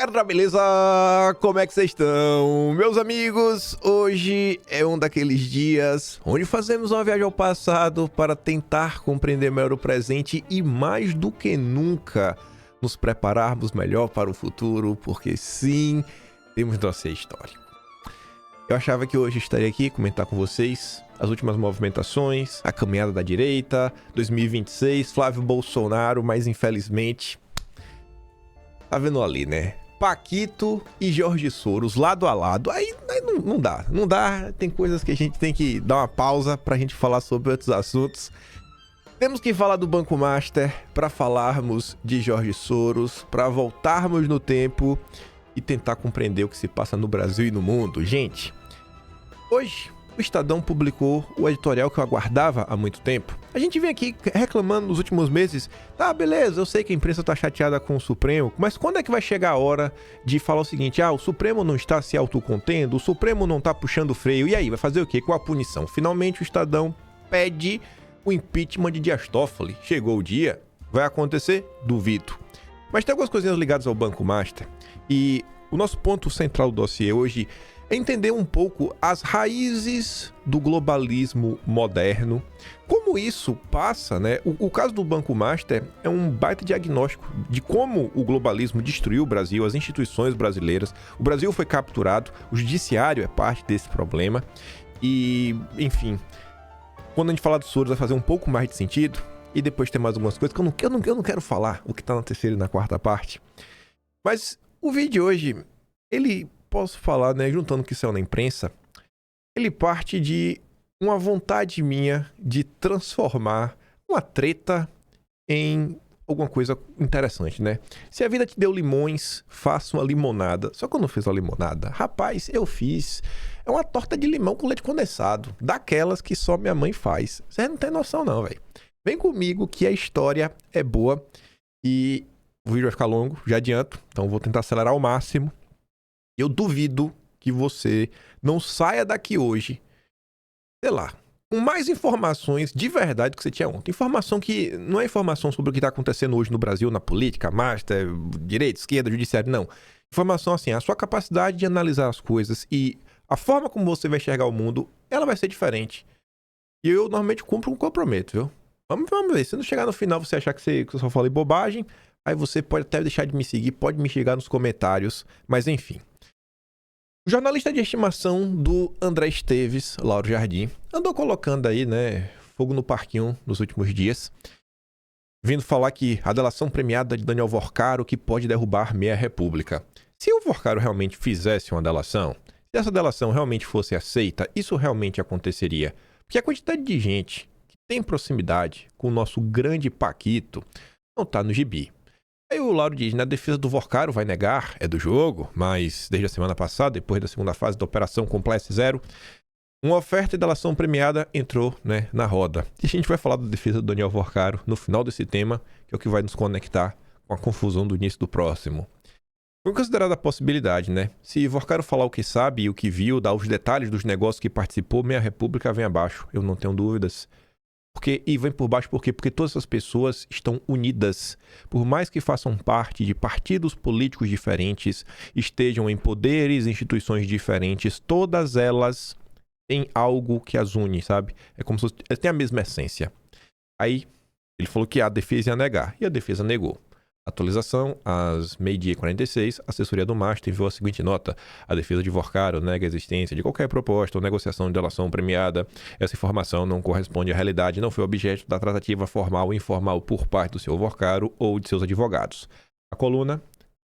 galera, beleza? Como é que vocês estão? Meus amigos, hoje é um daqueles dias onde fazemos uma viagem ao passado para tentar compreender melhor o presente e, mais do que nunca, nos prepararmos melhor para o futuro, porque sim, temos dossiê histórico. Eu achava que hoje estaria aqui comentar com vocês as últimas movimentações, a caminhada da direita, 2026, Flávio Bolsonaro, mas infelizmente... Tá vendo ali, né? Paquito e Jorge Soros, lado a lado. Aí não dá. Tem coisas que a gente tem que dar uma pausa pra gente falar sobre outros assuntos. Temos que falar do Banco Master pra falarmos de Jorge Soros, pra voltarmos no tempo e tentar compreender o que se passa no Brasil e no mundo. Gente, hoje o Estadão publicou o editorial que eu aguardava há muito tempo. A gente vem aqui reclamando nos últimos meses. Tá, beleza, eu sei que a imprensa tá chateada com o Supremo, mas quando é que vai chegar a hora de falar o seguinte: o Supremo não está se autocontendo, o Supremo não tá puxando o freio, e aí, vai fazer o quê? Qual a punição? Finalmente o Estadão pede o impeachment de Dias Toffoli. Chegou o dia, vai acontecer? Duvido. Mas tem algumas coisinhas ligadas ao Banco Master, e o nosso ponto central do dossiê hoje é entender um pouco as raízes do globalismo moderno, como isso passa, né? O caso do Banco Master é um baita diagnóstico de como o globalismo destruiu o Brasil, as instituições brasileiras. O Brasil foi capturado, o judiciário é parte desse problema e, enfim, quando a gente falar do Soros vai fazer um pouco mais de sentido e depois tem mais algumas coisas que eu não quero falar, o que tá na terceira e na quarta parte. Mas o vídeo de hoje, ele... posso falar, né, juntando o que saiu na imprensa, ele parte de uma vontade minha de transformar uma treta em alguma coisa interessante, né? Se a vida te deu limões, faça uma limonada. Só que eu não fiz uma limonada. Rapaz, eu fiz. É uma torta de limão com leite condensado. Daquelas que só minha mãe faz. Você não tem noção não, velho. Vem comigo que a história é boa e o vídeo vai ficar longo, já adianto. Então vou tentar acelerar ao máximo. Eu duvido que você não saia daqui hoje, sei lá, com mais informações de verdade do que você tinha ontem. Informação que não é informação sobre o que está acontecendo hoje no Brasil, na política, master, direita, esquerda, judiciário, não. Informação assim, a sua capacidade de analisar as coisas e a forma como você vai enxergar o mundo, ela vai ser diferente. E eu normalmente cumpro um comprometo, viu? Vamos ver, se não chegar no final você achar que eu só falei bobagem, aí você pode até deixar de me seguir, pode me xingar nos comentários, mas enfim. O jornalista de estimação do André Esteves, Lauro Jardim, andou colocando aí, né, fogo no parquinho nos últimos dias, vindo falar que a delação premiada de Daniel Vorcaro que pode derrubar meia república. Se o Vorcaro realmente fizesse uma delação, se essa delação realmente fosse aceita, isso realmente aconteceria. Porque a quantidade de gente que tem proximidade com o nosso grande Paquito não tá no gibi. Aí o Lauro diz, na defesa do Vorcaro vai negar, é do jogo, mas desde a semana passada, depois da segunda fase da Operação Compliance Zero, uma oferta de delação premiada entrou, né, na roda. E a gente vai falar da defesa do Daniel Vorcaro no final desse tema, que é o que vai nos conectar com a confusão do início do próximo. Foi considerada a possibilidade, né? Se Vorcaro falar o que sabe e o que viu, dar os detalhes dos negócios que participou, meia república vem abaixo, eu não tenho dúvidas. E vem por baixo por quê? Porque todas essas pessoas estão unidas. Por mais que façam parte de partidos políticos diferentes, estejam em poderes e instituições diferentes, todas elas têm algo que as une, sabe? É como se elas têm a mesma essência. Aí, ele falou que a defesa ia negar, e a defesa negou. Atualização, às 12h46, a assessoria do Master enviou a seguinte nota: a defesa de Vorcaro nega a existência de qualquer proposta ou negociação de delação premiada. Essa informação não corresponde à realidade, não foi objeto da tratativa formal ou informal por parte do seu Vorcaro ou de seus advogados. A coluna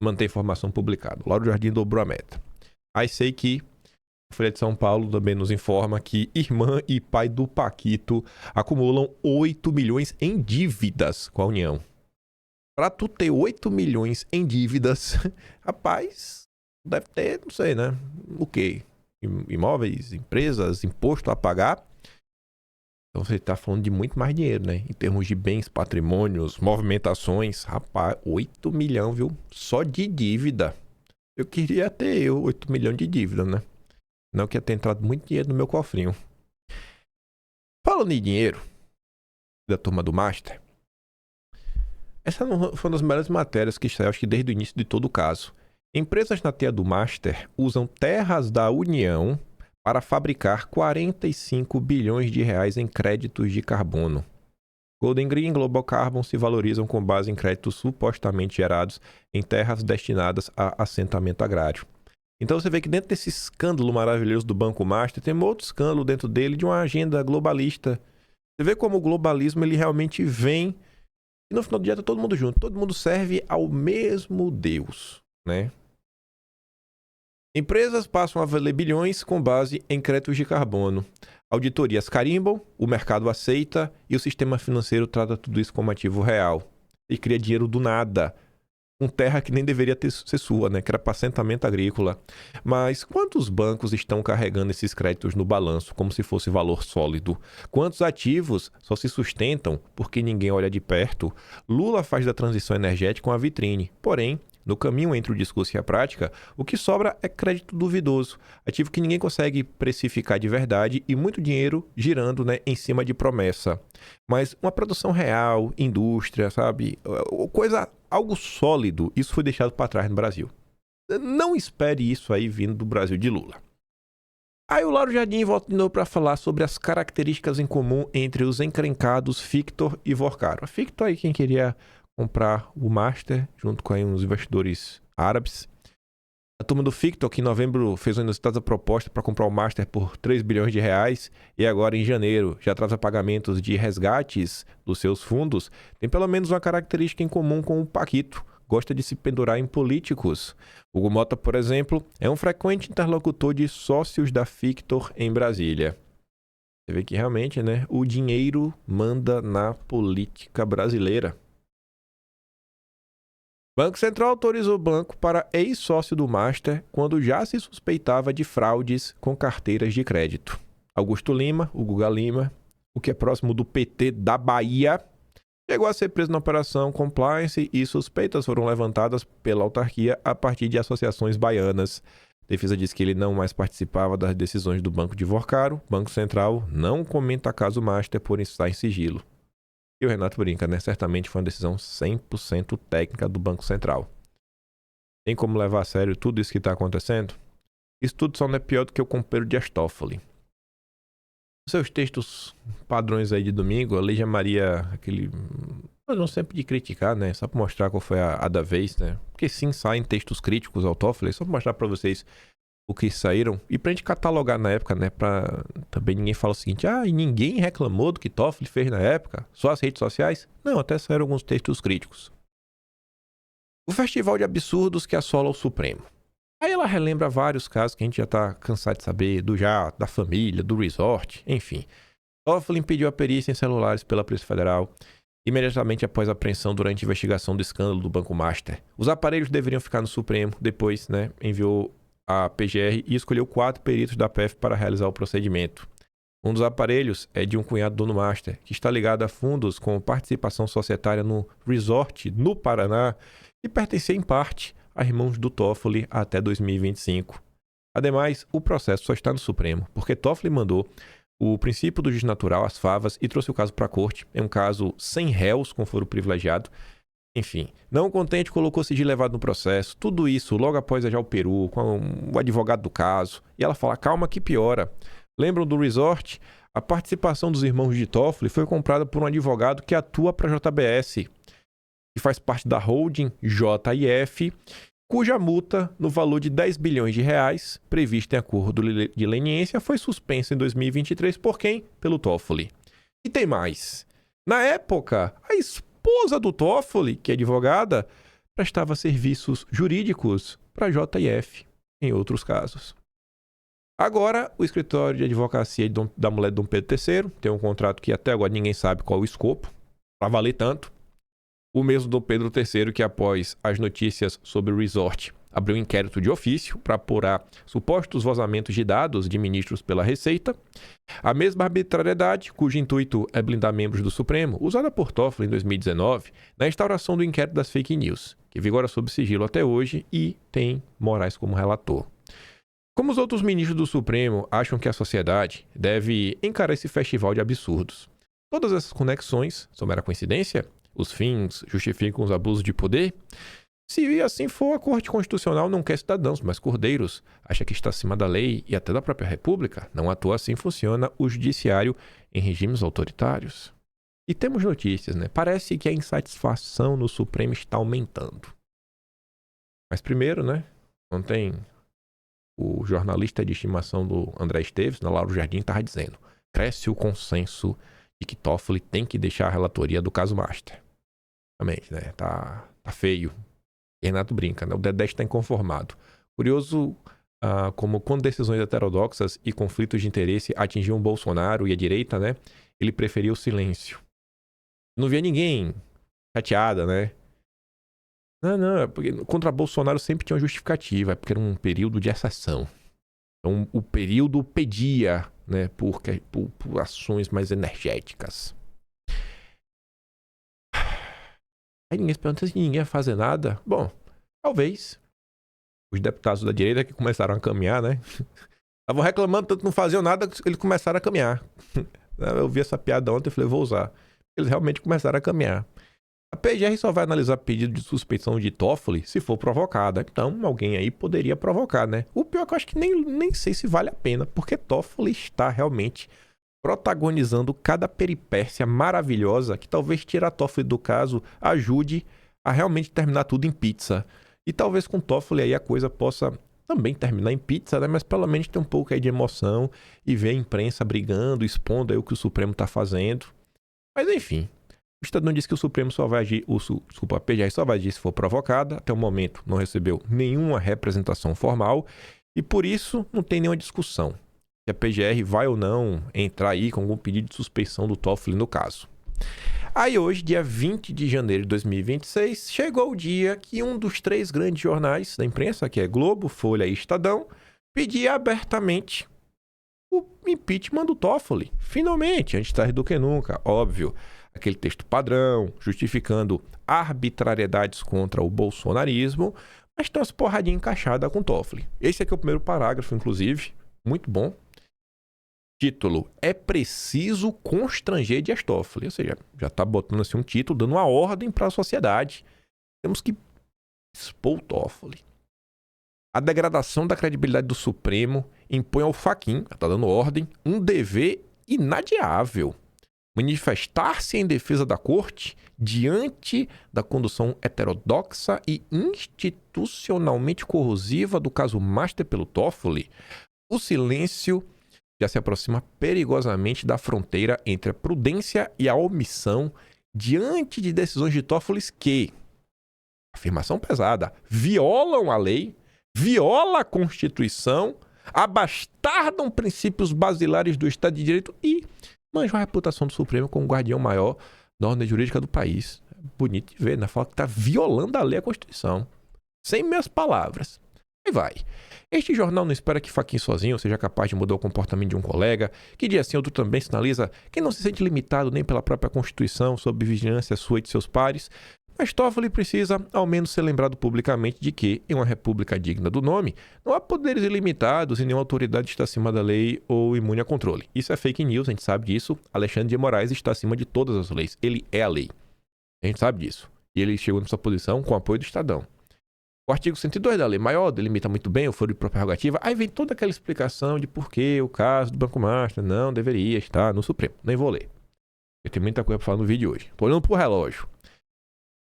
mantém informação publicada. Lauro Jardim dobrou a meta. Aí sei que a Folha de São Paulo também nos informa que irmã e pai do Paquito acumulam 8 milhões em dívidas com a União. Pra tu ter 8 milhões em dívidas, rapaz, deve ter, não sei, né? O quê? Imóveis, empresas, imposto a pagar. Então você tá falando de muito mais dinheiro, né? Em termos de bens, patrimônios, movimentações. Rapaz, 8 milhões, viu? Só de dívida. Eu queria ter 8 milhões de dívida, né? Não que ia ter entrado muito dinheiro no meu cofrinho. Falando em dinheiro, da turma do Master, essa foi uma das melhores matérias que saiu, acho que desde o início de todo o caso. Empresas na teia do Master usam terras da União para fabricar 45 bilhões de reais em créditos de carbono. Golden Green e Global Carbon se valorizam com base em créditos supostamente gerados em terras destinadas a assentamento agrário. Então você vê que dentro desse escândalo maravilhoso do Banco Master, tem um outro escândalo dentro dele de uma agenda globalista. Você vê como o globalismo ele realmente vem e no final do dia tá todo mundo junto. Todo mundo serve ao mesmo Deus, né? Empresas passam a valer bilhões com base em créditos de carbono. Auditorias carimbam, o mercado aceita e o sistema financeiro trata tudo isso como ativo real. E cria dinheiro do nada, com terra que nem deveria ser sua, né? Que era para assentamento agrícola. Mas quantos bancos estão carregando esses créditos no balanço como se fosse valor sólido? Quantos ativos só se sustentam porque ninguém olha de perto? Lula faz da transição energética uma vitrine, porém, no caminho entre o discurso e a prática, o que sobra é crédito duvidoso, ativo que ninguém consegue precificar de verdade e muito dinheiro girando, né, em cima de promessa. Mas uma produção real, indústria, sabe? Algo sólido, isso foi deixado para trás no Brasil. Não espere isso aí vindo do Brasil de Lula. Aí o Lauro Jardim volta de novo para falar sobre as características em comum entre os encrencados Fictor e Vorcaro. A Fictor aí quem queria comprar o Master, junto com aí uns investidores árabes. A turma do Fictor, que em novembro fez uma inusitada proposta para comprar o Master por 3 bilhões de reais, e agora em janeiro já traz pagamentos de resgates dos seus fundos, tem pelo menos uma característica em comum com o Paquito. Gosta de se pendurar em políticos. Hugo Mota, por exemplo, é um frequente interlocutor de sócios da Fictor em Brasília. Você vê que realmente, né, o dinheiro manda na política brasileira. Banco Central autorizou o banco para ex-sócio do Master quando já se suspeitava de fraudes com carteiras de crédito. Augusto Lima, o Guga Lima, o que é próximo do PT da Bahia, chegou a ser preso na operação Compliance e suspeitas foram levantadas pela autarquia a partir de associações baianas. A defesa diz que ele não mais participava das decisões do Banco de Vorcaro. O Banco Central não comenta caso Master por estar em sigilo. E o Renato brinca, né? Certamente foi uma decisão 100% técnica do Banco Central. Tem como levar a sério tudo isso que está acontecendo? Isso tudo só não é pior do que o companheiro de Astófoli. Seus textos padrões aí de domingo, a Lígia Maria, aquele... Nós vamos sempre de criticar, né? Só para mostrar qual foi a da vez, né? Porque sim, saem textos críticos ao Toffoli, só para mostrar para vocês o que saíram. E pra gente catalogar na época, né? Pra também ninguém falar o seguinte, e ninguém reclamou do que Toffoli fez na época? Só as redes sociais? Não, até saíram alguns textos críticos. O festival de absurdos que assola o Supremo. Aí ela relembra vários casos que a gente já tá cansado de saber, do jato, da família, do resort, enfim. Toffoli impediu a perícia em celulares pela Polícia Federal imediatamente após a apreensão durante a investigação do escândalo do Banco Master. Os aparelhos deveriam ficar no Supremo, depois, né, enviou a PGR e escolheu 4 peritos da PF para realizar o procedimento. Um dos aparelhos é de um cunhado do dono Master, que está ligado a fundos com participação societária no resort no Paraná e pertencia em parte a irmãos do Toffoli até 2025. Ademais, o processo só está no Supremo, porque Toffoli mandou o princípio do juiz natural, as favas, e trouxe o caso para a corte. É um caso sem réus com foro privilegiado. Enfim, não contente, colocou sigilo elevado no processo. Tudo isso logo após já o Peru, com o advogado do caso. E ela fala, calma que piora. Lembram do resort? A participação dos irmãos de Toffoli foi comprada por um advogado que atua para a JBS, que faz parte da holding JIF, cuja multa no valor de 10 bilhões de reais, prevista em acordo de leniência, foi suspensa em 2023 por quem? Pelo Toffoli. E tem mais. Na época, a esposa do Toffoli, que é advogada, prestava serviços jurídicos para a JIF em outros casos. Agora, o escritório de advocacia da mulher de Dom Pedro III tem um contrato que até agora ninguém sabe qual é o escopo, para valer tanto. O mesmo Dom Pedro III que, após as notícias sobre o resort, abriu um inquérito de ofício para apurar supostos vazamentos de dados de ministros pela Receita. A mesma arbitrariedade, cujo intuito é blindar membros do Supremo, usada por Toffoli em 2019 na instauração do inquérito das fake news, que vigora sob sigilo até hoje e tem Moraes como relator. Como os outros ministros do Supremo acham que a sociedade deve encarar esse festival de absurdos. Todas essas conexões são mera coincidência? Os fins justificam os abusos de poder? Se assim for, a Corte Constitucional não quer cidadãos, mas cordeiros. Acha que está acima da lei e até da própria República. Não à toa assim funciona o judiciário em regimes autoritários. E temos notícias, né? Parece que a insatisfação no Supremo está aumentando. Mas primeiro, né? Ontem o jornalista de estimação do André Esteves, na Lauro Jardim, estava dizendo: cresce o consenso de que Toffoli tem que deixar a relatoria do caso Master. Realmente, né? Tá feio. E Renato brinca, né? O Dedé está inconformado. Curioso como quando decisões heterodoxas e conflitos de interesse atingiam Bolsonaro e a direita, né? Ele preferia o silêncio. Não via ninguém chateada, né? Não, é porque contra Bolsonaro sempre tinha uma justificativa, é porque era um período de exceção. Então o período pedia, né, por ações mais energéticas. Aí ninguém se pergunta se ninguém ia fazer nada. Bom, talvez. Os deputados da direita que começaram a caminhar, né? Estavam reclamando tanto não faziam nada, eles começaram a caminhar. Eu vi essa piada ontem e falei, vou usar. Eles realmente começaram a caminhar. A PGR só vai analisar pedido de suspeição de Toffoli se for provocada. Então, alguém aí poderia provocar, né? O pior é que eu acho que nem sei se vale a pena, porque Toffoli está realmente protagonizando cada peripécia maravilhosa que talvez tirar Toffoli do caso ajude a realmente terminar tudo em pizza. E talvez com Toffoli aí a coisa possa também terminar em pizza, né? Mas pelo menos ter um pouco aí de emoção e ver a imprensa brigando, expondo aí o que o Supremo está fazendo. Mas enfim, o Estadão disse que o Supremo só vai agir, a PGR só vai agir se for provocada. Até o momento não recebeu nenhuma representação formal e por isso não tem nenhuma discussão se a PGR vai ou não entrar aí com algum pedido de suspeição do Toffoli no caso. Aí hoje, dia 20 de janeiro de 2026, chegou o dia que um dos 3 grandes jornais da imprensa, que é Globo, Folha e Estadão, pedia abertamente o impeachment do Toffoli. Finalmente, antes tarde do que nunca, óbvio. Aquele texto padrão, justificando arbitrariedades contra o bolsonarismo, mas tem umas porradinhas encaixadas com Toffoli. Esse aqui é o primeiro parágrafo, inclusive, muito bom. Título: é preciso constranger Dias Toffoli. Ou seja, já está botando assim um título, dando uma ordem para a sociedade. Temos que expor o Toffoli. A degradação da credibilidade do Supremo impõe ao Fachin, está dando ordem, um dever inadiável. Manifestar-se em defesa da corte diante da condução heterodoxa e institucionalmente corrosiva do caso Master pelo Toffoli. O silêncio já se aproxima perigosamente da fronteira entre a prudência e a omissão diante de decisões de Toffoli que, afirmação pesada, violam a lei, violam a Constituição, abastardam princípios basilares do Estado de Direito e manjam a reputação do Supremo como guardião maior da ordem jurídica do país. É bonito de ver, né? Fala que está violando a lei e a Constituição. Sem meias palavras. E vai. Este jornal não espera que Fachin sozinho seja capaz de mudar o comportamento de um colega, que dia sim outro também sinaliza que não se sente limitado nem pela própria Constituição sob vigilância sua e de seus pares, mas Toffoli precisa ao menos ser lembrado publicamente de que, em uma república digna do nome, não há poderes ilimitados e nenhuma autoridade está acima da lei ou imune a controle. Isso é fake news, a gente sabe disso. Alexandre de Moraes está acima de todas as leis. Ele é a lei. A gente sabe disso. E ele chegou nessa posição com o apoio do Estadão. O artigo 102 da Lei Maior delimita muito bem o foro de prerrogativa. Aí vem toda aquela explicação de por que o caso do Banco Master não deveria estar no Supremo. Nem vou ler. Eu tenho muita coisa para falar no vídeo hoje. Estou olhando pro relógio.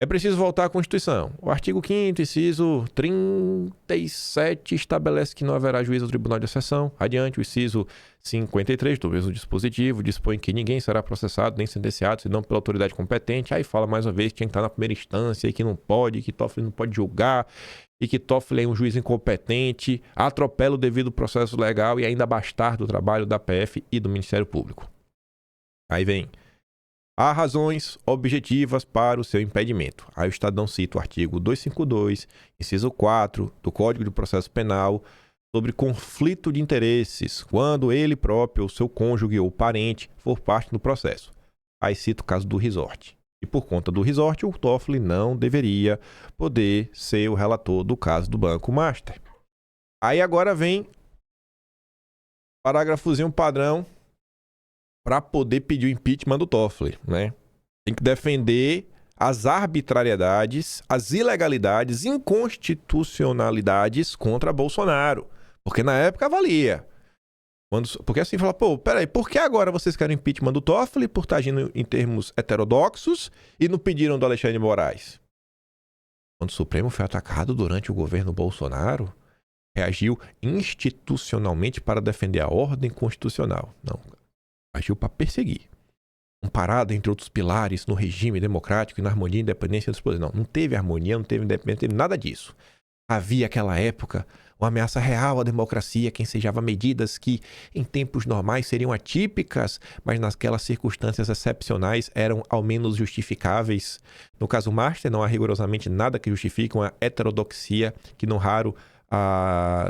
É preciso voltar à Constituição. O artigo 5º, inciso 37, estabelece que não haverá juízo do Tribunal de Exceção. Adiante, o inciso 53 do mesmo dispositivo dispõe que ninguém será processado nem sentenciado, senão pela autoridade competente. Aí fala mais uma vez que tinha que estar na primeira instância e que não pode, que Toffoli não pode julgar e que Toffoli é um juiz incompetente, atropela o devido processo legal e ainda bastarda o trabalho da PF e do Ministério Público. Aí vem: há razões objetivas para o seu impedimento. Aí o Estadão cita o artigo 252, inciso 4 do Código de Processo Penal, sobre conflito de interesses, quando ele próprio, ou seu cônjuge ou parente for parte do processo. Aí cita o caso do resort. E por conta do resort, o Toffoli não deveria poder ser o relator do caso do Banco Master. Aí agora vem parágrafozinho padrão para poder pedir o impeachment do Toffoli, né? Tem que defender as arbitrariedades, as ilegalidades, inconstitucionalidades contra Bolsonaro. Porque na época valia. Porque assim, fala, pô, peraí, por que agora vocês querem impeachment do Toffoli por estar agindo em termos heterodoxos e não pediram do Alexandre de Moraes? Quando o Supremo foi atacado durante o governo Bolsonaro, reagiu institucionalmente para defender a ordem constitucional. Não, agiu para perseguir. Comparado, entre outros pilares, no regime democrático e na harmonia e independência dos poderes. Não teve harmonia, não teve independência, não teve nada disso. Havia, naquela época, uma ameaça real à democracia que ensejava medidas que, em tempos normais, seriam atípicas, mas naquelas circunstâncias excepcionais eram, ao menos, justificáveis. No caso Master, não há rigorosamente nada que justifique uma heterodoxia que, não raro,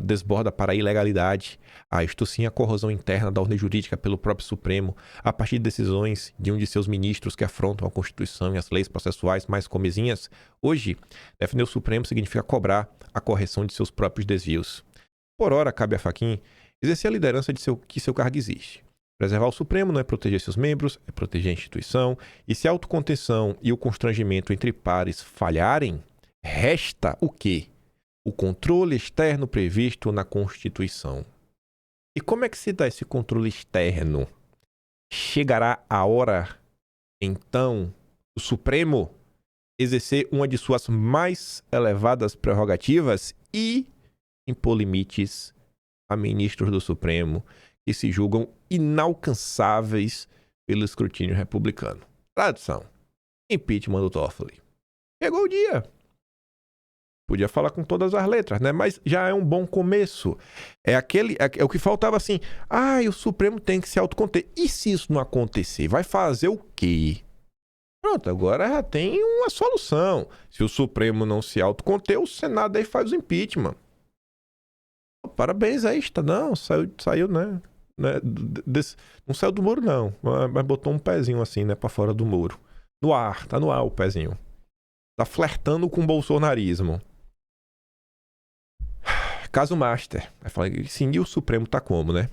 desborda para a ilegalidade. Isto sim, a corrosão interna da ordem jurídica pelo próprio Supremo, a partir de decisões de um de seus ministros que afrontam a Constituição e as leis processuais mais comezinhas. Hoje, defender o Supremo significa cobrar a correção de seus próprios desvios. Por ora, cabe a Fachin exercer a liderança de que seu cargo existe. Preservar o Supremo não é proteger seus membros, é proteger a instituição, e se a autocontenção e o constrangimento entre pares falharem, resta o quê? O controle externo previsto na Constituição. E como é que se dá esse controle externo? Chegará a hora, então, do Supremo exercer uma de suas mais elevadas prerrogativas e impor limites a ministros do Supremo que se julgam inalcançáveis pelo escrutínio republicano. Tradução: impeachment do Toffoli. Chegou o dia. Podia falar com todas as letras, né? Mas já é um bom começo. É o que faltava assim. O Supremo tem que se autoconter. E se isso não acontecer? Vai fazer o quê? Pronto, agora já tem uma solução. Se o Supremo não se autoconter, o Senado aí faz o impeachment. Parabéns aí, Estadão. Saiu, né? Não saiu do muro, não. Mas botou um pezinho assim, né? Pra fora do muro. No ar, tá no ar o pezinho. Tá flertando com o bolsonarismo. Caso Master. Vai falar, sim, e o Supremo tá como, né?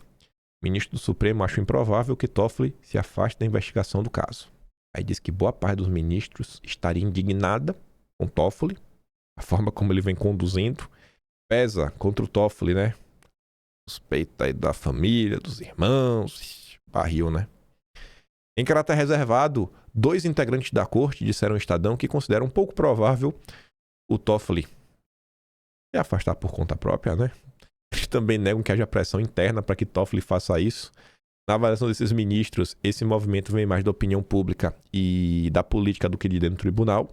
O ministro do Supremo acha improvável que Toffoli se afaste da investigação do caso. Aí diz que boa parte dos ministros estaria indignada com Toffoli, a forma como ele vem conduzindo. Pesa contra o Toffoli, né? Suspeita aí da família, dos irmãos. Barril, né? Em caráter reservado, 2 integrantes da corte disseram ao Estadão que consideram um pouco provável o Toffoli se afastar por conta própria, né? Eles também negam que haja pressão interna para que Toffoli faça isso. Na avaliação desses ministros, esse movimento vem mais da opinião pública e da política do que de dentro do tribunal.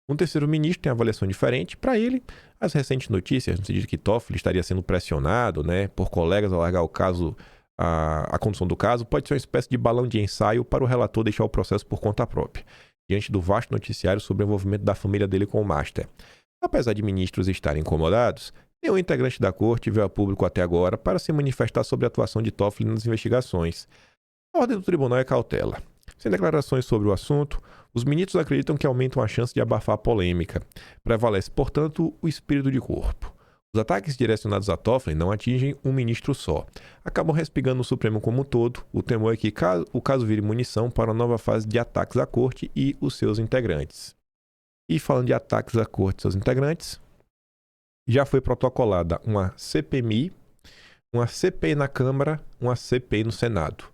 Um terceiro ministro tem avaliação diferente. Para ele, as recentes notícias, no sentido de que Toffoli estaria sendo pressionado, né, por colegas a largar o caso, a condução do caso, pode ser uma espécie de balão de ensaio para o relator deixar o processo por conta própria, diante do vasto noticiário sobre o envolvimento da família dele com o Master. Apesar de ministros estarem incomodados, nenhum integrante da corte veio a público até agora para se manifestar sobre a atuação de Toffoli nas investigações. A ordem do tribunal é cautela. Sem declarações sobre o assunto, os ministros acreditam que aumentam a chance de abafar a polêmica. Prevalece, portanto, o espírito de corpo. Os ataques direcionados a Toffoli não atingem um ministro só. Acabam respingando no Supremo como um todo. O temor é que o caso vire munição para uma nova fase de ataques à corte e os seus integrantes. E falando de ataques à corte e seus integrantes, já foi protocolada uma CPMI, uma CPI na Câmara, uma CPI no Senado.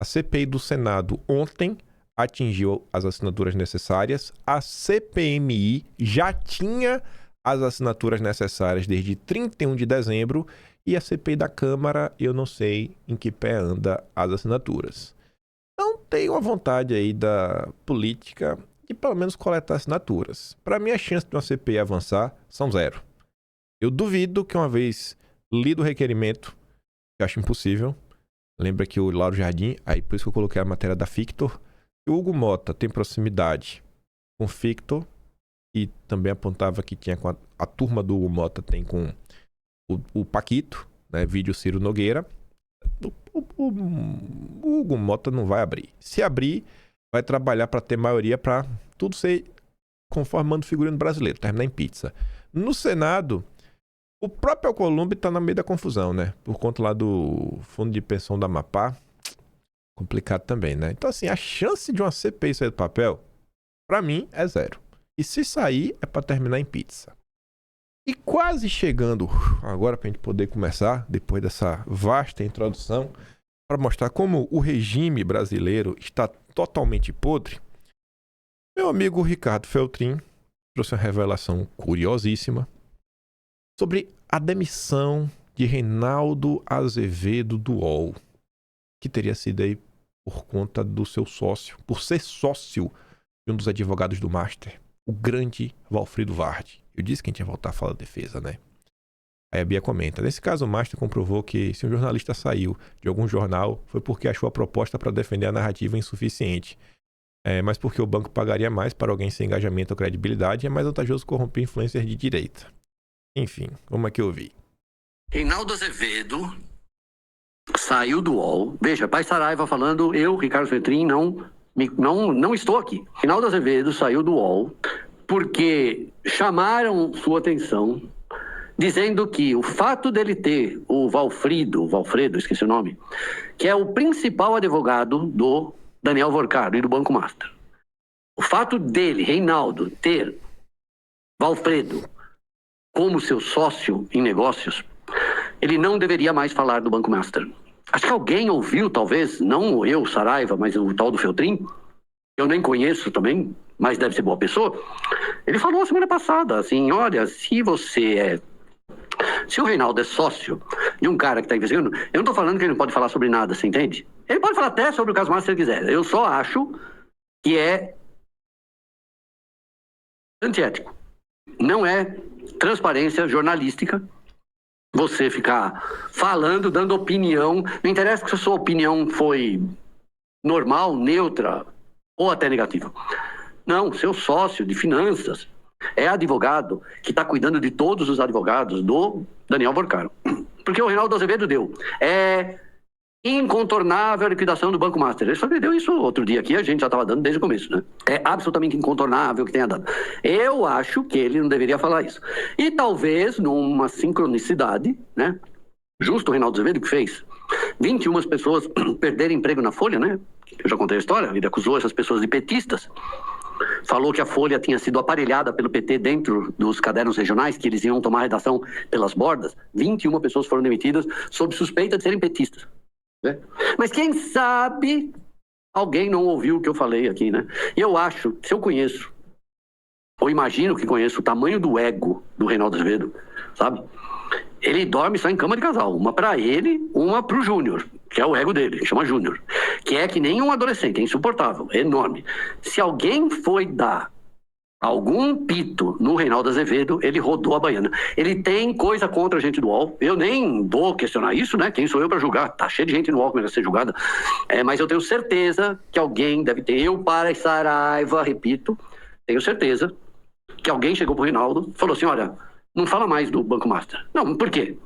A CPI do Senado ontem atingiu as assinaturas necessárias. A CPMI já tinha as assinaturas necessárias desde 31 de dezembro. E a CPI da Câmara, eu não sei em que pé anda as assinaturas. Então tem uma vontade aí da política de pelo menos coletar assinaturas. Para mim, a chance de uma CPI avançar são 0. Eu duvido que, uma vez lido o requerimento, que eu acho impossível, lembra que o Lauro Jardim, aí por isso que eu coloquei a matéria da Fictor, o Hugo Mota tem proximidade com Fictor e também apontava que tinha com a turma do Hugo Mota tem com o Paquito, né, vídeo Ciro Nogueira. O Hugo Mota não vai abrir. Se abrir, vai trabalhar para ter maioria para tudo ser conforme manda o figurino brasileiro, terminar em pizza. No Senado, o próprio Alcolumbre está no meio da confusão, né? Por conta lá do Fundo de Pensão da Amapá. Complicado também, né? Então, assim, a chance de uma CPI sair do papel, para mim, é 0. E se sair, é para terminar em pizza. E quase chegando agora para a gente poder começar, depois dessa vasta introdução, para mostrar como o regime brasileiro está totalmente podre, meu amigo Ricardo Feltrin trouxe uma revelação curiosíssima sobre a demissão de Reinaldo Azevedo do UOL, que teria sido aí por conta do seu sócio, por ser sócio de um dos advogados do Master, o grande Valfrido Vardi. Eu disse que a gente ia voltar a falar da defesa, né? Aí a Bia comenta, nesse caso o Master comprovou que se um jornalista saiu de algum jornal foi porque achou a proposta para defender a narrativa insuficiente. Mas porque o banco pagaria mais para alguém sem engajamento ou credibilidade, é mais vantajoso corromper influencers de direita. Enfim, como é que eu vi? Reinaldo Azevedo saiu do UOL. Veja, Pai Saraiva falando, eu, Ricardo Feltrin, não estou aqui. Reinaldo Azevedo saiu do UOL porque chamaram sua atenção dizendo que o fato dele ter o Valfredo, esqueci o nome, que é o principal advogado do Daniel Vorcado e do Banco Master. O fato dele, Reinaldo, ter Valfredo como seu sócio em negócios, ele não deveria mais falar do Banco Master. Acho que alguém ouviu, talvez, não eu, Saraiva, mas o tal do Feltrin, eu nem conheço também, mas deve ser boa pessoa. Ele falou semana passada, assim, olha, se o Reinaldo é sócio de um cara que está investigando, eu não estou falando que ele não pode falar sobre nada, você entende? Ele pode falar até sobre o caso Master se ele quiser. Eu só acho que é antiético. Não é transparência jornalística você ficar falando, dando opinião. Não interessa que a sua opinião foi normal, neutra ou até negativa. Não, seu sócio de finanças é advogado que está cuidando de todos os advogados do Daniel Vorcaro. Porque o Reinaldo Azevedo deu. É incontornável a liquidação do Banco Master. Ele só deu isso outro dia aqui, a gente já estava dando desde o começo, né? É absolutamente incontornável que tenha dado. Eu acho que ele não deveria falar isso. E talvez, numa sincronicidade, né? Justo o Reinaldo Azevedo que fez 21 pessoas perderem emprego na Folha, né? Eu já contei a história, ele acusou essas pessoas de petistas. Falou que a Folha tinha sido aparelhada pelo PT dentro dos cadernos regionais, que eles iam tomar redação pelas bordas. 21 pessoas foram demitidas sob suspeita de serem petistas. Né? Mas quem sabe alguém não ouviu o que eu falei aqui, né? E eu acho, se eu conheço, ou imagino que conheço o tamanho do ego do Reinaldo Azevedo, sabe? Ele dorme só em cama de casal. Uma para ele, uma para o Júnior, que é o ego dele, que chama Júnior. Que é que nem um adolescente, é insuportável, é enorme. Se alguém foi dar algum pito no Reinaldo Azevedo, ele rodou a baiana. Ele tem coisa contra a gente do UOL. Eu nem vou questionar isso, né? Quem sou eu para julgar? Tá cheio de gente no UOL que merece ser julgada. Mas eu tenho certeza que alguém deve ter. Eu, para Saraiva, repito, tenho certeza que alguém chegou pro Reinaldo e falou assim, olha, não fala mais do Banco Master. Não, por quê?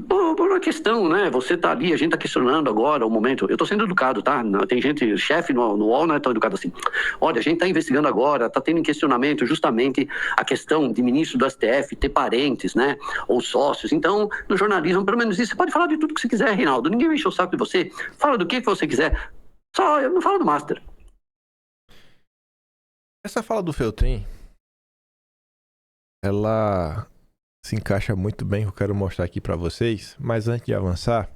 Por uma questão, né? Você tá ali, a gente tá questionando agora o momento. Eu tô sendo educado, tá? Tem gente, chefe no UOL não é tão educado assim. Olha, a gente tá investigando agora, tá tendo em questionamento justamente a questão de ministro do STF ter parentes, né? Ou sócios. Então, no jornalismo, pelo menos isso, você pode falar de tudo que você quiser, Reinaldo. Ninguém vai encher o saco de você. Fala do que você quiser. Só, não fala do Master. Essa fala do Feltrin, ela se encaixa muito bem, eu quero mostrar aqui pra vocês, mas antes de avançar,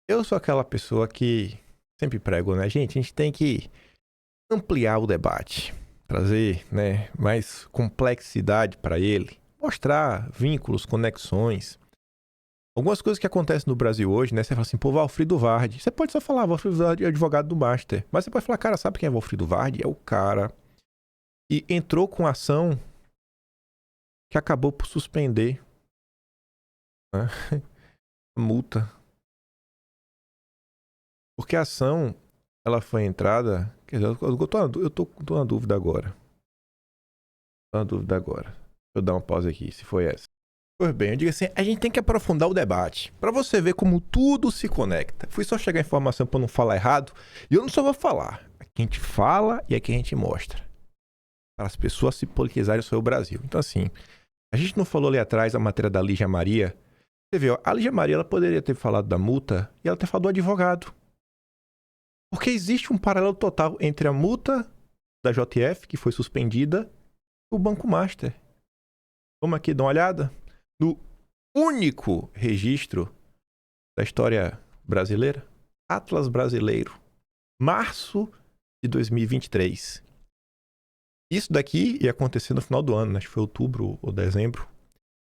eu sou aquela pessoa que sempre prego, né? Gente, a gente tem que ampliar o debate, trazer, né, mais complexidade para ele, mostrar vínculos, conexões. Algumas coisas que acontecem no Brasil hoje, né? Você fala assim, pô, Valfrido Vardi. Você pode só falar, Valfrido Vardi é advogado do Master. Mas você pode falar, cara, sabe quem é Valfrido Vardi? É o cara que entrou com ação que acabou por suspender, né, a multa. Porque a ação, ela foi entrada... Quer dizer, eu tô na dúvida agora. Deixa eu dar uma pausa aqui, se foi essa. Pois bem, eu digo assim, a gente tem que aprofundar o debate. Pra você ver como tudo se conecta. Fui só chegar a informação pra não falar errado. E eu não só vou falar. Aqui a gente fala e aqui a gente mostra. Para as pessoas se politizarem sobre o Brasil. Então assim... A gente não falou ali atrás a matéria da Lígia Maria. Você viu, a Lígia Maria ela poderia ter falado da multa e ela ter falado do advogado. Porque existe um paralelo total entre a multa da JF, que foi suspendida, e o Banco Master. Vamos aqui dar uma olhada no único registro da história brasileira, Atlas Brasileiro, março de 2023. Isso daqui ia acontecer no final do ano, acho que foi outubro ou dezembro.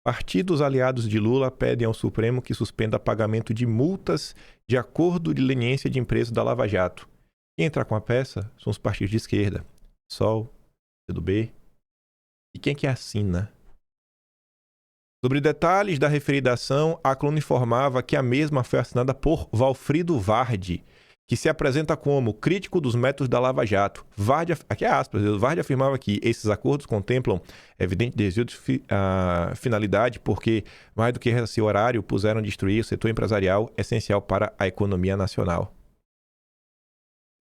Partidos aliados de Lula pedem ao Supremo que suspenda pagamento de multas de acordo de leniência de empresa da Lava Jato. Quem entrar com a peça são os partidos de esquerda, PSOL, PCdoB. E quem que assina? Sobre detalhes da referida ação, a coluna informava que a mesma foi assinada por Valfrido Vardi, que se apresenta como crítico dos métodos da Lava Jato. Vardi, aqui é aspas, Vardi afirmava que esses acordos contemplam evidente desvio de finalidade porque, mais do que esse horário, puseram a destruir o setor empresarial essencial para a economia nacional.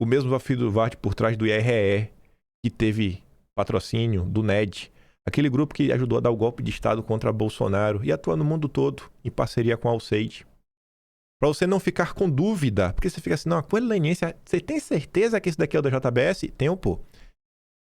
O mesmo Valfrido Vardi por trás do IRE, que teve patrocínio do NED, aquele grupo que ajudou a dar o golpe de Estado contra Bolsonaro e atua no mundo todo, em parceria com a Alceide. Para você não ficar com dúvida, porque você fica assim, não, a coisa leniência, você tem certeza que esse daqui é o da JBS? Tem, pô.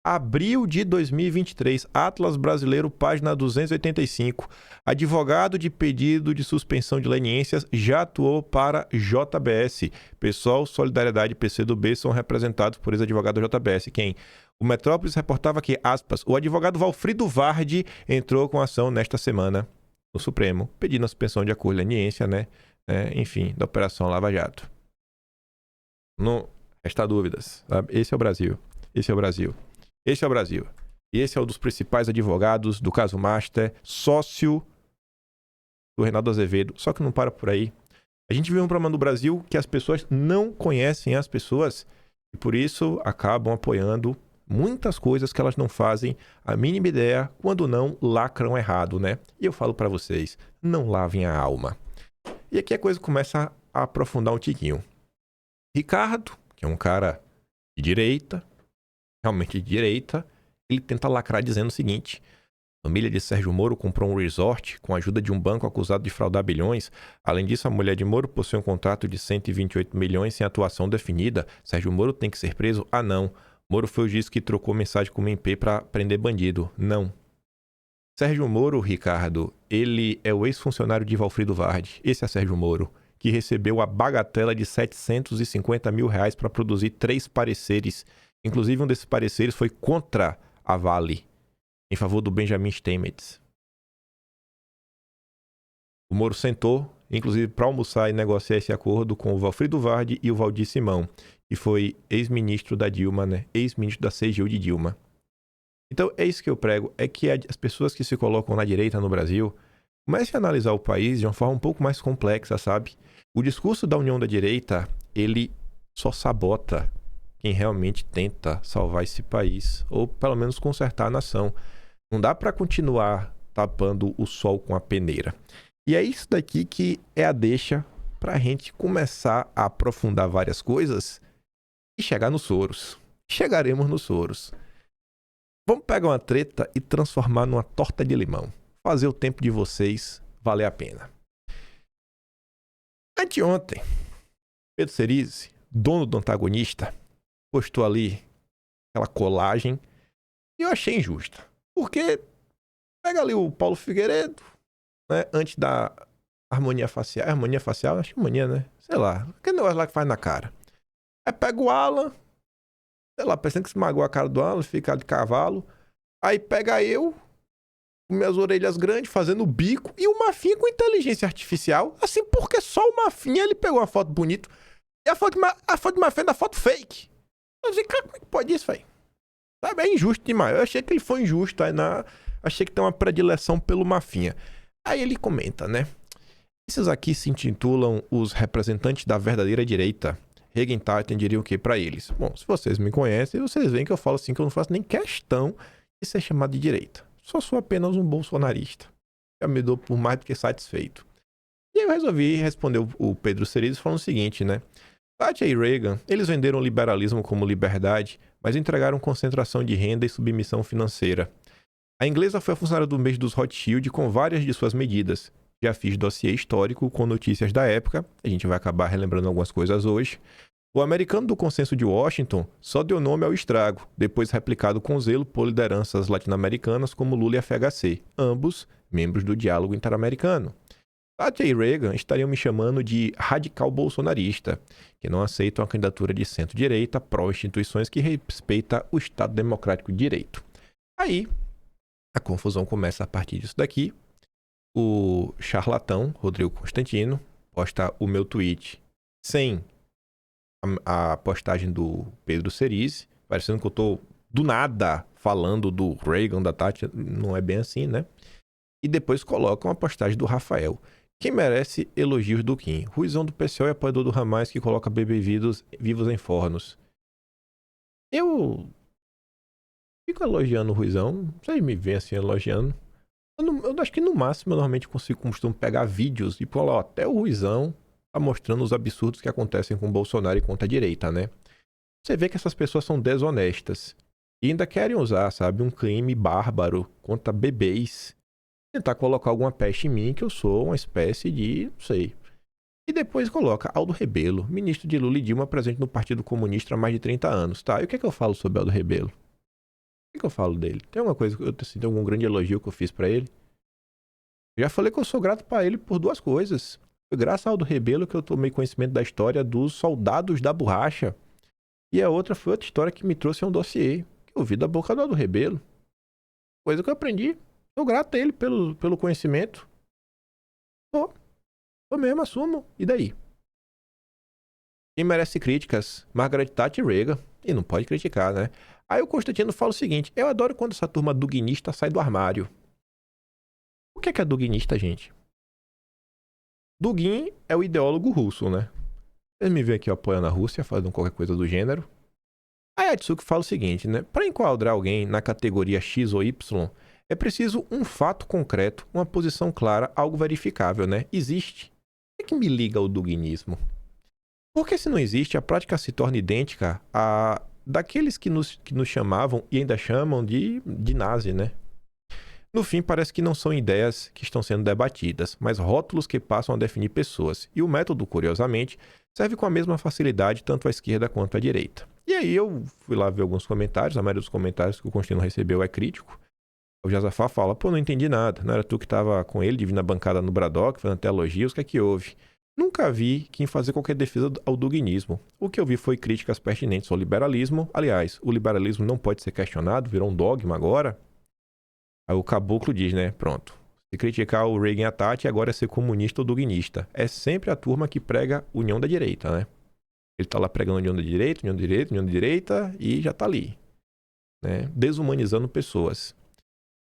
Abril de 2023, Atlas Brasileiro, página 285. Advogado de pedido de suspensão de leniências já atuou para JBS. Pessoal, Solidariedade e PCdoB são representados por ex-advogado da JBS. Quem? O Metrópolis reportava que, aspas, o advogado Valfrido Vardi entrou com ação nesta semana no Supremo, pedindo a suspensão de acordo de leniência, né? Enfim, da Operação Lava Jato. Não resta dúvidas, sabe? Esse é o Brasil. Esse é o Brasil. Esse é o Brasil. E esse é um dos principais advogados do caso Master, sócio do Reinaldo Azevedo. Só que não para por aí. A gente vive um problema no Brasil que as pessoas não conhecem as pessoas e por isso acabam apoiando muitas coisas que elas não fazem a mínima ideia, quando não lacram errado, né? E eu falo para vocês, não lavem a alma. E aqui a coisa começa a aprofundar um tiquinho. Ricardo, que é um cara de direita, realmente de direita, ele tenta lacrar dizendo o seguinte: a família de Sérgio Moro comprou um resort com a ajuda de um banco acusado de fraudar bilhões. Além disso, a mulher de Moro possui um contrato de 128 milhões sem atuação definida. Sérgio Moro tem que ser preso? Ah, não. Moro foi o juiz que trocou mensagem com o MP para prender bandido. Não. Sérgio Moro, Ricardo, ele é o ex-funcionário de Valfrido Vardi. Esse é Sérgio Moro, que recebeu a bagatela de 750 mil reais para produzir 3 pareceres. Inclusive, um desses pareceres foi contra a Vale, em favor do Benjamin Steinmetz. O Moro sentou, inclusive, para almoçar e negociar esse acordo com o Valfrido Vardi e o Valdir Simão, que foi ex-ministro da Dilma, né? Ex-ministro da CGU de Dilma. Então, é isso que eu prego, é que as pessoas que se colocam na direita no Brasil comecem a analisar o país de uma forma um pouco mais complexa, sabe? O discurso da união da direita, ele só sabota quem realmente tenta salvar esse país, ou pelo menos consertar a nação. Não dá para continuar tapando o sol com a peneira. E é isso daqui que é a deixa para a gente começar a aprofundar várias coisas e chegar nos Soros. Chegaremos nos Soros. Vamos pegar uma treta e transformar numa torta de limão. Fazer o tempo de vocês valer a pena. Anteontem, Pedro Cerise, dono do Antagonista, postou ali aquela colagem e eu achei injusta. Porque pega ali o Paulo Figueiredo, né, antes da harmonia facial. Harmonia facial? Acho que harmonia, né? Sei lá. Aquele negócio lá que faz na cara. Aí pega o Alan, sei lá, pensando que esmagou a cara do Alan, fica de cavalo. Aí pega eu, com minhas orelhas grandes, fazendo bico, e o Mafinha com inteligência artificial. Assim, porque só o Mafinha, ele pegou uma foto bonita. E a foto de Mafinha é da foto fake. Eu disse, cara, como é que pode isso, velho? Sabe, é injusto demais. Eu achei que ele foi injusto. Achei que tem uma predileção pelo Mafinha. Aí ele comenta, né? Esses aqui se intitulam os representantes da verdadeira direita. Regenstein diria o que pra eles? Bom, se vocês me conhecem, vocês veem que eu falo assim, que eu não faço nem questão de ser chamado de direita. Só sou apenas um bolsonarista. Já me dou por mais do que satisfeito. E aí eu resolvi responder o Pedro Cerise falando o seguinte, né? Thatcher e Reagan, eles venderam o liberalismo como liberdade, mas entregaram concentração de renda e submissão financeira. A inglesa foi a funcionária do mês dos Rothschild com várias de suas medidas. Já fiz dossiê histórico com notícias da época, a gente vai acabar relembrando algumas coisas hoje. O americano do consenso de Washington só deu nome ao estrago, depois replicado com zelo por lideranças latino-americanas como Lula e FHC, ambos membros do diálogo interamericano. Thatcher e Reagan estariam me chamando de radical bolsonarista, que não aceita uma candidatura de centro-direita pró-instituições que respeita o Estado Democrático de Direito. Aí, a confusão começa a partir disso daqui. O charlatão Rodrigo Constantino posta o meu tweet sem a postagem do Pedro Cerise, parecendo que eu tô do nada falando do Reagan, da Thatcher, não é bem assim, né? E depois coloca uma postagem do Rafael. Quem merece elogios do Kim? Ruizão do PCO e apoiador do Hamas que coloca bebês vivos em fornos. Eu fico elogiando o Ruizão, vocês me veem assim elogiando. Eu acho que no máximo eu normalmente costumo pegar vídeos e falar, ó, até o Ruizão tá mostrando os absurdos que acontecem com o Bolsonaro e contra a direita, né? Você vê que essas pessoas são desonestas e ainda querem usar, sabe, um crime bárbaro contra bebês, tentar colocar alguma peste em mim que eu sou uma espécie de, não sei. E depois coloca Aldo Rebelo, ministro de Lula e Dilma presente no Partido Comunista há mais de 30 anos, tá? E o que é que eu falo sobre Aldo Rebelo? O que eu falo dele? Tem alguma coisa, assim, tem algum grande elogio que eu fiz pra ele? Eu já falei que eu sou grato pra ele por duas coisas. Foi graças ao Aldo Rebelo que eu tomei conhecimento da história dos soldados da borracha. E a outra foi outra história que me trouxe um dossiê que eu vi da boca do Aldo Rebelo. Coisa que eu aprendi. Sou grato a ele pelo conhecimento. Tô mesmo, assumo. E daí? Quem merece críticas? Margaret Thatcher e Reagan. E não pode criticar, né? Aí o Constantino fala o seguinte: eu adoro quando essa turma duguinista sai do armário. O que é duguinista, gente? Dugin é o ideólogo russo, né? Vocês me veem aqui apoiando a Rússia, fazendo qualquer coisa do gênero. Aí a Tsuki fala o seguinte, né? Para enquadrar alguém na categoria X ou Y, é preciso um fato concreto, uma posição clara, algo verificável, né? Existe. O que me liga ao duguinismo? Porque se não existe, a prática se torna idêntica a daqueles que nos chamavam e ainda chamam de nazi, né? No fim, parece que não são ideias que estão sendo debatidas, mas rótulos que passam a definir pessoas. E o método, curiosamente, serve com a mesma facilidade tanto à esquerda quanto à direita. E aí eu fui lá ver alguns comentários, a maioria dos comentários que o Constantino recebeu é crítico. O Josafá fala, pô, não entendi nada, não era tu que estava com ele, divina bancada no Braddock, fazendo até elogios, o que é que houve? Nunca vi quem fazer qualquer defesa ao duguinismo. O que eu vi foi críticas pertinentes ao liberalismo. Aliás, o liberalismo não pode ser questionado, virou um dogma agora. Aí o caboclo diz, né? Pronto. Se criticar o Reagan e a Thatcher, agora é ser comunista ou duguinista. É sempre a turma que prega união da direita, né? Ele tá lá pregando união da direita, união da direita, união da direita e já tá ali, né? Desumanizando pessoas.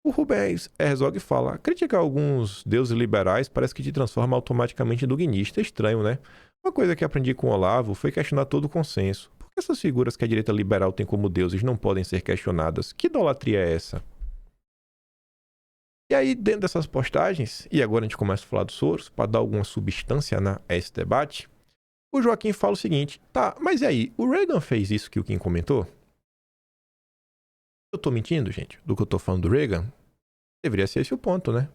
O Rubens Herzog fala, criticar alguns deuses liberais parece que te transforma automaticamente em duguinista. É estranho, né? Uma coisa que aprendi com o Olavo foi questionar todo o consenso. Por que essas figuras que a direita liberal tem como deuses não podem ser questionadas? Que idolatria é essa? E aí, dentro dessas postagens, e agora a gente começa a falar do Soros, para dar alguma substância a esse debate, o Joaquim fala o seguinte, tá, mas e aí, o Reagan fez isso que o Kim comentou? Eu tô mentindo, gente, do que eu tô falando do Reagan? Deveria ser esse o ponto, né?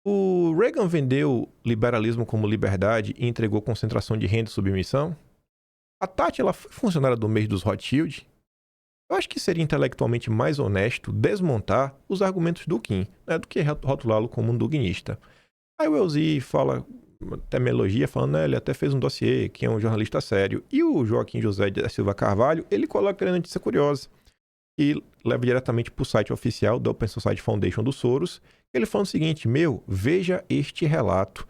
O Reagan vendeu liberalismo como liberdade e entregou concentração de renda e submissão? A Tati, ela foi funcionária do mês dos Rothschild? Eu acho que seria intelectualmente mais honesto desmontar os argumentos do Kim, né, do que rotulá-lo como um duguinista. Aí o Elzi fala, até me elogia, falando, né, ele até fez um dossiê, que é um jornalista sério. E o Joaquim José da Silva Carvalho, ele coloca a notícia curiosa e leva diretamente para o site oficial da Open Society Foundation do Soros. Ele fala o seguinte, veja este relato.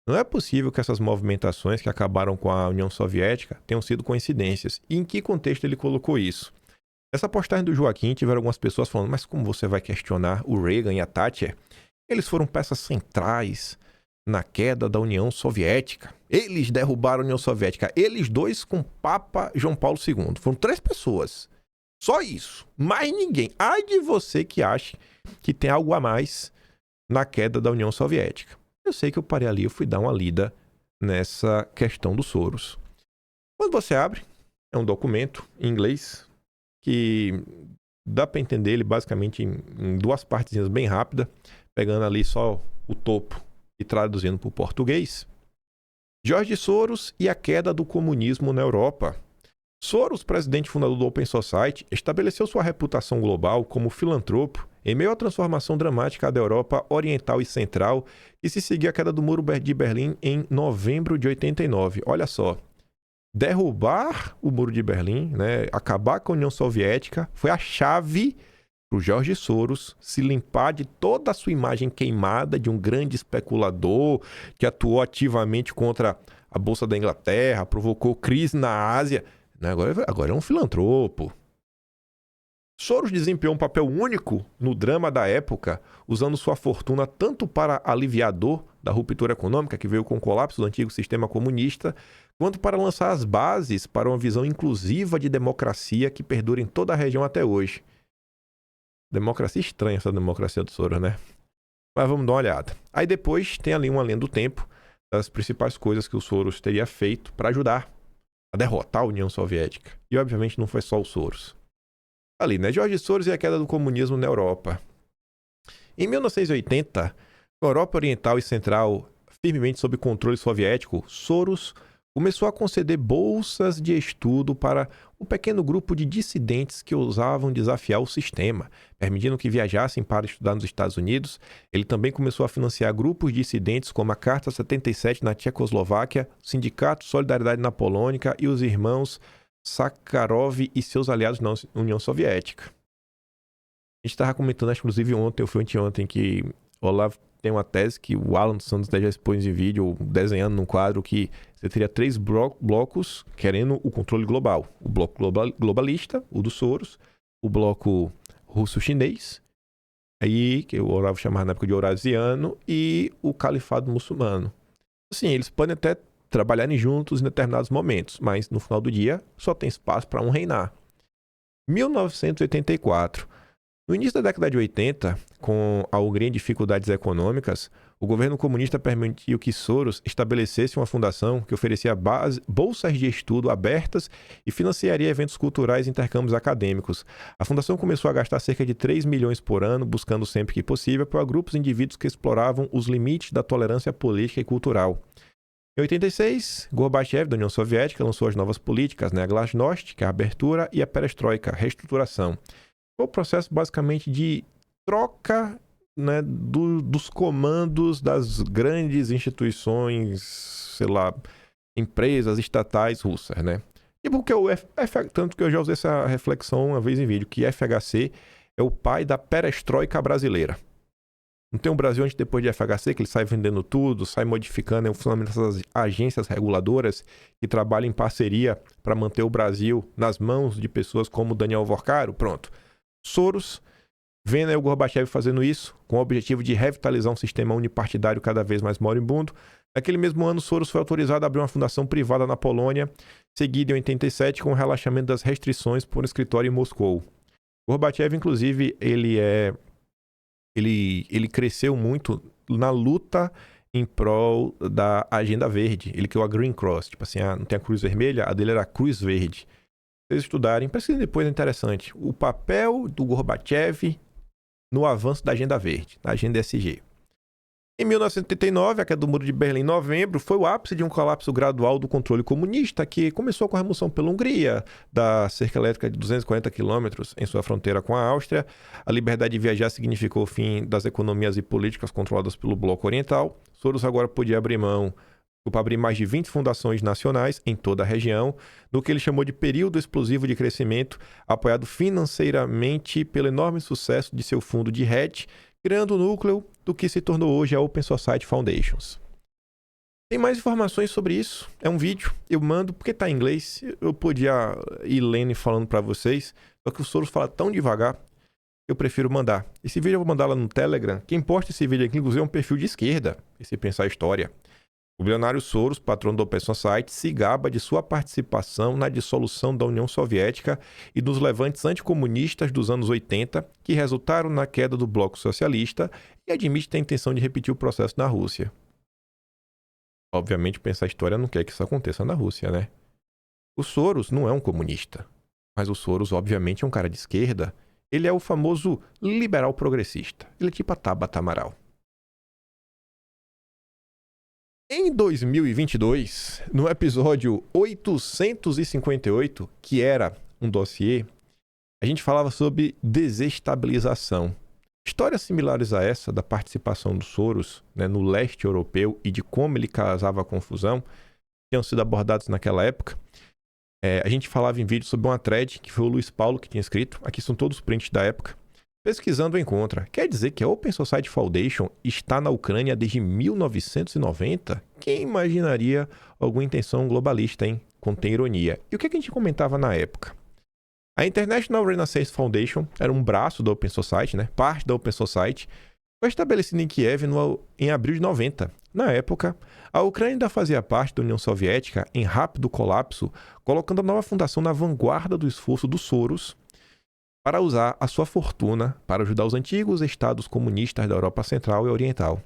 Não é possível que essas movimentações que acabaram com a União Soviética tenham sido coincidências. E em que contexto ele colocou isso? Essa postagem do Joaquim tiveram algumas pessoas falando, mas como você vai questionar o Reagan e a Thatcher? Eles foram peças centrais na queda da União Soviética. Eles derrubaram a União Soviética. Eles dois com o Papa João Paulo II. Foram 3 pessoas. Só isso. Mais ninguém. Ai de você que acha que tem algo a mais na queda da União Soviética. Eu sei que eu parei ali, eu fui dar uma lida nessa questão do Soros. Quando você abre, é um documento em inglês que dá para entender ele basicamente em 2 partezinhas bem rápidas, pegando ali só o topo e traduzindo para o português. George Soros e a queda do comunismo na Europa. Soros, presidente e fundador do Open Society, estabeleceu sua reputação global como filantropo em meio à transformação dramática da Europa Oriental e Central que se seguiu à queda do Muro de Berlim em novembro de 89. Olha só, derrubar o Muro de Berlim, né, acabar com a União Soviética, foi a chave para o George Soros se limpar de toda a sua imagem queimada de um grande especulador que atuou ativamente contra a Bolsa da Inglaterra, provocou crise na Ásia. Agora é um filantropo. Soros desempenhou um papel único no drama da época, usando sua fortuna tanto para aliviar a dor da ruptura econômica que veio com o colapso do antigo sistema comunista, quanto para lançar as bases para uma visão inclusiva de democracia que perdura em toda a região até hoje. Democracia estranha essa democracia do Soros, né? Mas vamos dar uma olhada. Aí depois tem ali uma linha do tempo das principais coisas que o Soros teria feito para ajudar a derrotar a União Soviética. E obviamente não foi só o Soros. Ali, né? George Soros e a queda do comunismo na Europa. Em 1980, com a Europa Oriental e Central firmemente sob controle soviético, Soros começou a conceder bolsas de estudo para um pequeno grupo de dissidentes que ousavam desafiar o sistema, permitindo que viajassem para estudar nos Estados Unidos. Ele também começou a financiar grupos dissidentes como a Carta 77 na Tchecoslováquia, o Sindicato Solidariedade na Polônia e os irmãos Sakharov e seus aliados na União Soviética. A gente estava comentando, inclusive ontem, ou foi anteontem, que o Olavo tem uma tese que o Alan dos Santos já expôs em vídeo, desenhando num quadro, que você teria 3 blocos querendo o controle global. O bloco globalista, o do Soros, o bloco russo-chinês, aí, que o Olavo chamava na época de eurasiano, e o califado muçulmano. Assim, eles podem até trabalharem juntos em determinados momentos, mas no final do dia só tem espaço para um reinar. 1984. No início da década de 80, com a Hungria em dificuldades econômicas, o governo comunista permitiu que Soros estabelecesse uma fundação que oferecia bolsas de estudo abertas e financiaria eventos culturais e intercâmbios acadêmicos. A fundação começou a gastar cerca de 3 milhões por ano, buscando sempre que possível para grupos de indivíduos que exploravam os limites da tolerância política e cultural. Em 86, Gorbachev, da União Soviética, lançou as novas políticas, né? A Glasnost, que é a abertura, e a Perestroika, a reestruturação. Foi um processo basicamente de troca, né, dos comandos das grandes instituições, sei lá, empresas estatais russas, né? E porque tanto que eu já usei essa reflexão uma vez em vídeo, que FHC é o pai da perestroika brasileira. Não tem um Brasil onde depois de FHC, que ele sai vendendo tudo, sai modificando, é o funcionamento dessas agências reguladoras que trabalham em parceria para manter o Brasil nas mãos de pessoas como Daniel Vorcaro? Pronto. Soros, vendo o Gorbachev fazendo isso, com o objetivo de revitalizar um sistema unipartidário cada vez mais moribundo. Naquele mesmo ano, Soros foi autorizado a abrir uma fundação privada na Polônia, seguida em 87 com o relaxamento das restrições por um escritório em Moscou. Gorbachev, inclusive, ele cresceu muito na luta em prol da Agenda Verde. Ele criou a Green Cross, tipo assim, não tem a cruz vermelha, a dele era a cruz verde. Vocês estudarem, pesquisem depois, é interessante. O papel do Gorbachev no avanço da Agenda Verde, da Agenda ESG. Em 1989, a queda do Muro de Berlim em novembro, foi o ápice de um colapso gradual do controle comunista que começou com a remoção pela Hungria da cerca elétrica de 240 quilômetros em sua fronteira com a Áustria. A liberdade de viajar significou o fim das economias e políticas controladas pelo Bloco Oriental. Soros agora podia abrir mais de 20 fundações nacionais em toda a região, no que ele chamou de período explosivo de crescimento, apoiado financeiramente pelo enorme sucesso de seu fundo de hedge, criando o núcleo do que se tornou hoje a Open Society Foundations. Tem mais informações sobre isso, é um vídeo, eu mando, porque está em inglês, eu podia ir lendo e falando para vocês, só que o Soros fala tão devagar, eu prefiro mandar. Esse vídeo eu vou mandar lá no Telegram, quem posta esse vídeo aqui, inclusive, é um perfil de esquerda, se pensar a história. O bilionário Soros, patrono da Open Society, se gaba de sua participação na dissolução da União Soviética e dos levantes anticomunistas dos anos 80, que resultaram na queda do Bloco Socialista, e admite ter a intenção de repetir o processo na Rússia. Obviamente, pensar a história não quer que isso aconteça na Rússia, né? O Soros não é um comunista, mas o Soros, obviamente, é um cara de esquerda. Ele é o famoso liberal progressista. Ele é tipo a Tabata Amaral. Em 2022, no episódio 858, que era um dossiê, a gente falava sobre desestabilização. Histórias similares a essa da participação do Soros, né, no leste europeu e de como ele causava confusão tinham sido abordados naquela época. A gente falava em vídeo sobre uma thread que foi o Luiz Paulo que tinha escrito. Aqui são todos os prints da época. Pesquisando encontra. Quer dizer que a Open Society Foundation está na Ucrânia desde 1990? Quem imaginaria alguma intenção globalista, hein? Contém ironia. E o que a gente comentava na época? A International Renaissance Foundation era um braço da Open Society, né? Parte da Open Society. Foi estabelecida em Kiev em abril de 90. Na época, a Ucrânia ainda fazia parte da União Soviética em rápido colapso, colocando a nova fundação na vanguarda do esforço do Soros para usar a sua fortuna para ajudar os antigos estados comunistas da Europa Central e Oriental.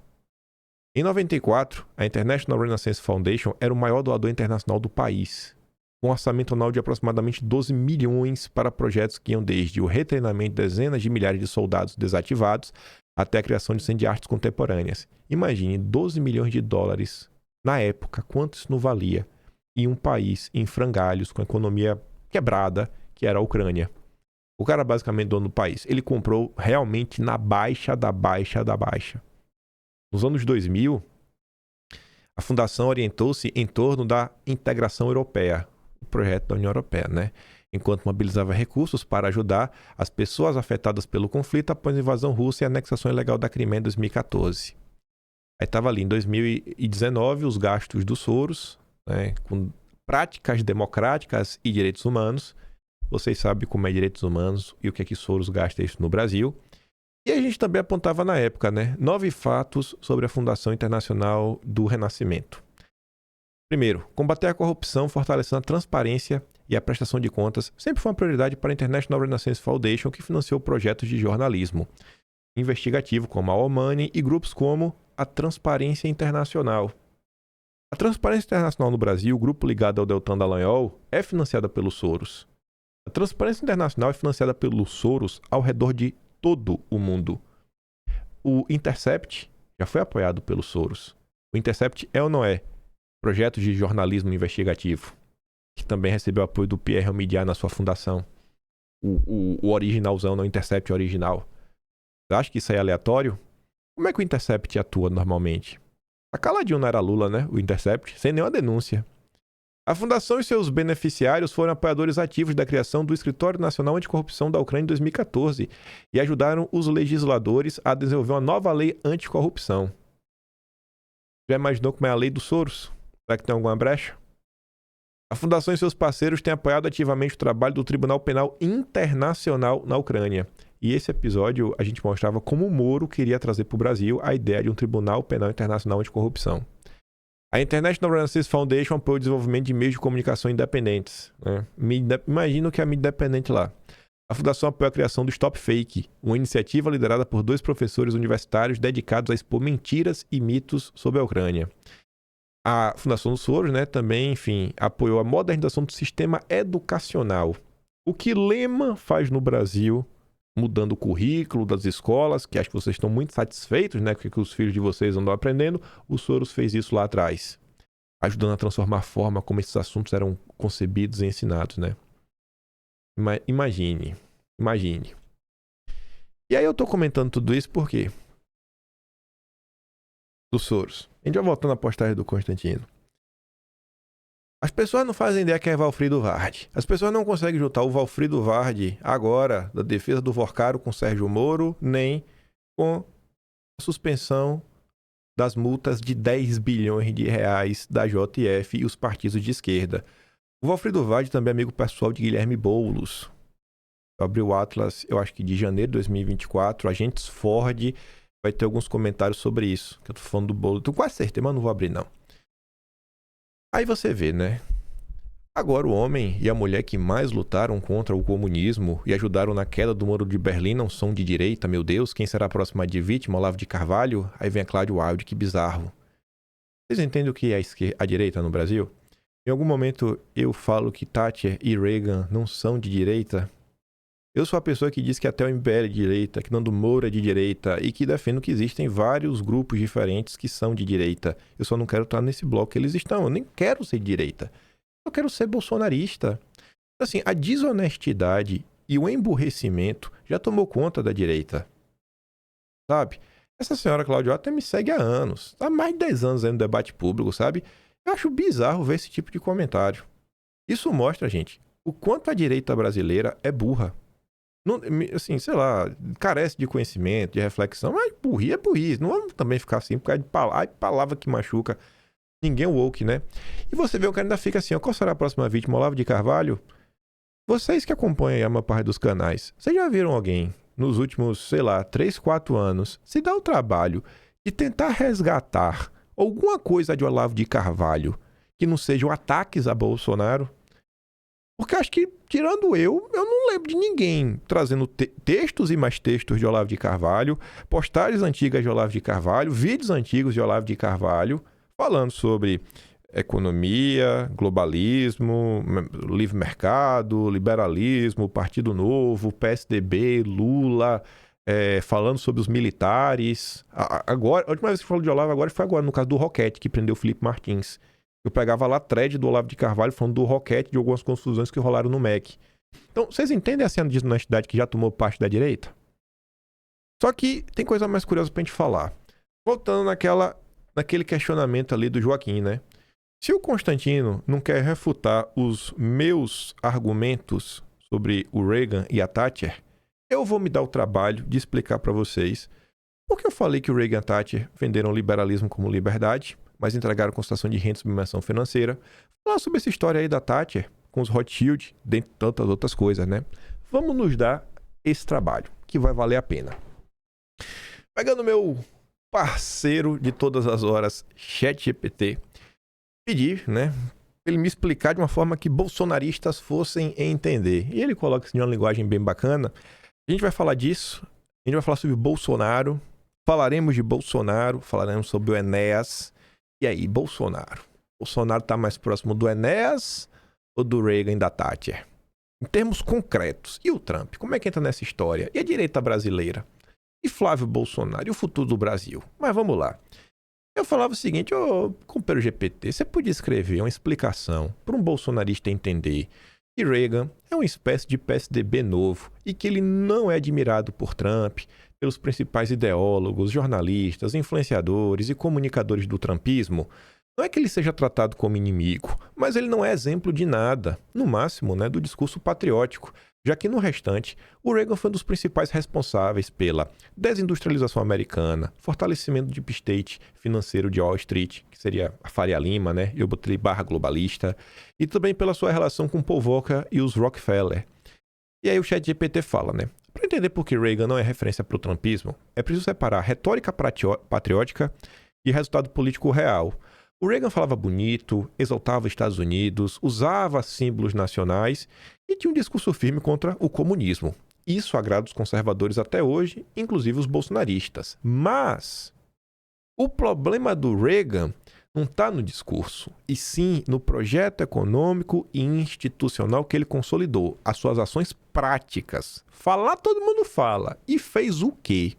Em 94, a International Renaissance Foundation era o maior doador internacional do país, com um orçamento anual de aproximadamente 12 milhões para projetos que iam desde o retreinamento de dezenas de milhares de soldados desativados até a criação de centros de artes contemporâneas. Imagine 12 milhões de dólares na época, quanto isso não valia em um país em frangalhos, com a economia quebrada, que era a Ucrânia. O cara basicamente dono do país. Ele comprou realmente na baixa da baixa da baixa. Nos anos 2000, a fundação orientou-se em torno da integração europeia, o projeto da União Europeia, né? Enquanto mobilizava recursos para ajudar as pessoas afetadas pelo conflito após a invasão russa e a anexação ilegal da Crimeia em 2014. Aí estava ali em 2019 os gastos do Soros, né, com práticas democráticas e direitos humanos. Vocês sabem como é direitos humanos e o que é que Soros gasta isso no Brasil. E a gente também apontava na época, né, 9 fatos sobre a Fundação Internacional do Renascimento. Primeiro, combater a corrupção, fortalecendo a transparência e a prestação de contas, sempre foi uma prioridade para a International Renaissance Foundation, que financiou projetos de jornalismo investigativo como a All Money e grupos como a Transparência Internacional. A Transparência Internacional no Brasil, grupo ligado ao Deltan Dallagnol, é financiada pelo Soros. A Transparência Internacional é financiada pelo Soros ao redor de todo o mundo. O Intercept já foi apoiado pelo Soros. O Intercept é ou não é projeto de jornalismo investigativo, que também recebeu apoio do Pierre Omidyar na sua fundação. O originalzão, não o Intercept original. Você acha que isso aí é aleatório? Como é que o Intercept atua normalmente? Tá caladinho na era Lula, né? O Intercept, sem nenhuma denúncia. A fundação e seus beneficiários foram apoiadores ativos da criação do Escritório Nacional Anticorrupção da Ucrânia em 2014 e ajudaram os legisladores a desenvolver uma nova lei anticorrupção. Já imaginou como é a lei do Soros? Será que tem alguma brecha? A fundação e seus parceiros têm apoiado ativamente o trabalho do Tribunal Penal Internacional na Ucrânia. E esse episódio a gente mostrava como o Moro queria trazer para o Brasil a ideia de um Tribunal Penal Internacional Anticorrupção. A International Renaissance Foundation apoia o desenvolvimento de meios de comunicação independentes. Né? Imagina o que é a mídia independente lá. A fundação apoia a criação do Stop Fake, uma iniciativa liderada por 2 professores universitários dedicados a expor mentiras e mitos sobre a Ucrânia. A Fundação do Soros, né, também, enfim, apoiou a modernização do sistema educacional. O que Lema faz no Brasil, mudando o currículo das escolas, que acho que vocês estão muito satisfeitos, né, com o que os filhos de vocês andam aprendendo, o Soros fez isso lá atrás, ajudando a transformar a forma como esses assuntos eram concebidos e ensinados, né? Imagine. E aí eu tô comentando tudo isso por quê? Do Soros. A gente vai voltando à postagem do Constantino. As pessoas não fazem ideia quem é Valfrido Vardi. As pessoas não conseguem juntar o Valfrido Vardi agora, da defesa do Vorcaro com Sérgio Moro, nem com a suspensão das multas de 10 bilhões de reais da JF e os partidos de esquerda. O Valfrido Vardi também é amigo pessoal de Guilherme Boulos. Eu abri o Atlas, eu acho que de janeiro de 2024, Agentes Ford vai ter alguns comentários sobre isso, que eu tô falando do Boulos. Tô quase certeza, mas não vou abrir não. Aí você vê, né? Agora o homem e a mulher que mais lutaram contra o comunismo e ajudaram na queda do Muro de Berlim não são de direita, meu Deus. Quem será a próxima de vítima? Olavo de Carvalho? Aí vem a Cláudio Wilde, que bizarro. Vocês entendem o que é a direita no Brasil? Em algum momento eu falo que Thatcher e Reagan não são de direita? Eu sou a pessoa que diz que até o MBL é de direita, que Nando Moura é de direita e que defendo que existem vários grupos diferentes que são de direita. Eu só não quero estar nesse bloco que eles estão. Eu nem quero ser de direita. Eu quero ser bolsonarista. Assim, a desonestidade e o emburrecimento já tomou conta da direita. Sabe? Essa senhora Claudio até me segue há anos. Há mais de 10 anos aí no debate público, sabe? Eu acho bizarro ver esse tipo de comentário. Isso mostra, gente, o quanto a direita brasileira é burra. Não, assim, sei lá, carece de conhecimento, de reflexão, mas burrice é burrice. Não vamos também ficar assim por causa de palavra que machuca. Ninguém é woke, né? E você vê o cara ainda fica assim, ó, qual será a próxima vítima? Olavo de Carvalho? Vocês que acompanham a maior parte dos canais, vocês já viram alguém nos últimos, sei lá, 3, 4 anos se dar o trabalho de tentar resgatar alguma coisa de Olavo de Carvalho que não sejam ataques a Bolsonaro? Porque acho que, tirando eu não lembro de ninguém trazendo textos e mais textos de Olavo de Carvalho, postagens antigas de Olavo de Carvalho, vídeos antigos de Olavo de Carvalho, falando sobre economia, globalismo, livre mercado, liberalismo, Partido Novo, PSDB, Lula, falando sobre os militares. Agora, a última vez que falou de Olavo agora foi agora, no caso do Roquete, que prendeu o Felipe Martins. Eu pegava lá a thread do Olavo de Carvalho falando do Roquete, de algumas confusões que rolaram no MEC. Então, vocês entendem a cena de desonestidade que já tomou parte da direita? Só que tem coisa mais curiosa pra gente falar. Voltando naquele questionamento ali do Joaquim, né? Se o Constantino não quer refutar os meus argumentos sobre o Reagan e a Thatcher, eu vou me dar o trabalho de explicar para vocês por que eu falei que o Reagan e a Thatcher venderam liberalismo como liberdade, mas entregaram concentração de renda e submissão financeira. Falar sobre essa história aí da Thatcher com os Rothschild, dentre tantas outras coisas, né? Vamos nos dar esse trabalho, que vai valer a pena. Pegando meu parceiro de todas as horas, ChatGPT, pedi, né, ele me explicar de uma forma que bolsonaristas fossem entender. E ele coloca isso em uma linguagem bem bacana. A gente vai falar disso, a gente vai falar sobre Bolsonaro, falaremos de Bolsonaro, falaremos sobre o Enéas. E aí, Bolsonaro? Bolsonaro tá mais próximo do Enéas ou do Reagan e da Thatcher? Em termos concretos. E o Trump? Como é que entra nessa história? E a direita brasileira? E Flávio Bolsonaro? E o futuro do Brasil? Mas vamos lá. Eu falava o seguinte, companheiro GPT, você podia escrever uma explicação para um bolsonarista entender que Reagan é uma espécie de PSDB novo e que ele não é admirado por Trump, pelos principais ideólogos, jornalistas, influenciadores e comunicadores do trumpismo. Não é que ele seja tratado como inimigo, mas ele não é exemplo de nada, no máximo, né, do discurso patriótico, já que no restante, o Reagan foi um dos principais responsáveis pela desindustrialização americana, fortalecimento do deep state financeiro de Wall Street, que seria a Faria Lima, né? Eu botei barra globalista, e também pela sua relação com Paul Volcker e os Rockefeller. E aí o ChatGPT fala, né? Para entender por que Reagan não é referência para o trumpismo, é preciso separar retórica patriótica e resultado político real. O Reagan falava bonito, exaltava os Estados Unidos, usava símbolos nacionais e tinha um discurso firme contra o comunismo. Isso agrada os conservadores até hoje, inclusive os bolsonaristas. Mas o problema do Reagan não está no discurso, e sim no projeto econômico e institucional que ele consolidou, as suas ações práticas. Falar todo mundo fala. E fez o quê?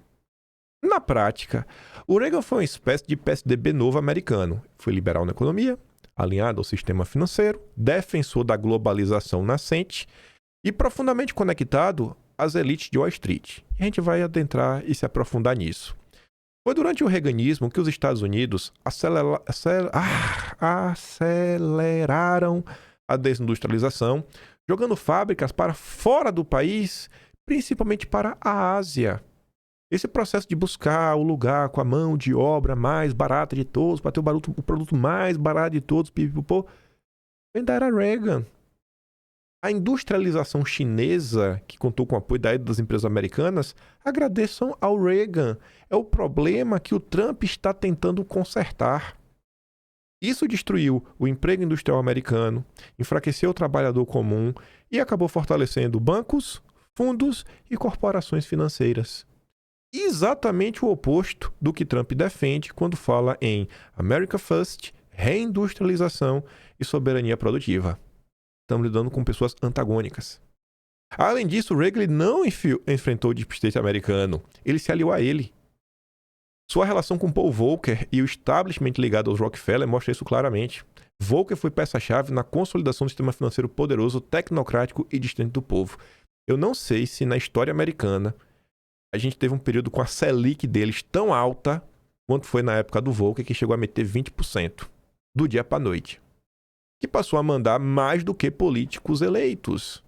Na prática, o Reagan foi uma espécie de PSDB novo americano. Foi liberal na economia, alinhado ao sistema financeiro, defensor da globalização nascente e profundamente conectado às elites de Wall Street. E a gente vai adentrar e se aprofundar nisso. Foi durante o reaganismo que os Estados Unidos aceleraram a desindustrialização, jogando fábricas para fora do país, principalmente para a Ásia. Esse processo de buscar o lugar com a mão de obra mais barata de todos, para ter o produto mais barato de todos, ainda era Reagan. A industrialização chinesa, que contou com o apoio das empresas americanas, agradeçam ao Reagan. É o problema que o Trump está tentando consertar. Isso destruiu o emprego industrial americano, enfraqueceu o trabalhador comum e acabou fortalecendo bancos, fundos e corporações financeiras. Exatamente o oposto do que Trump defende quando fala em America First, reindustrialização e soberania produtiva. Estamos lidando com pessoas antagônicas. Além disso, Reagan não enfrentou o Deep State americano, ele se aliou a ele. Sua relação com Paul Volcker e o establishment ligado aos Rockefeller mostra isso claramente. Volcker foi peça-chave na consolidação do sistema financeiro poderoso, tecnocrático e distante do povo. Eu não sei se na história americana a gente teve um período com a Selic deles tão alta quanto foi na época do Volcker, que chegou a meter 20% do dia para a noite, que passou a mandar mais do que políticos eleitos.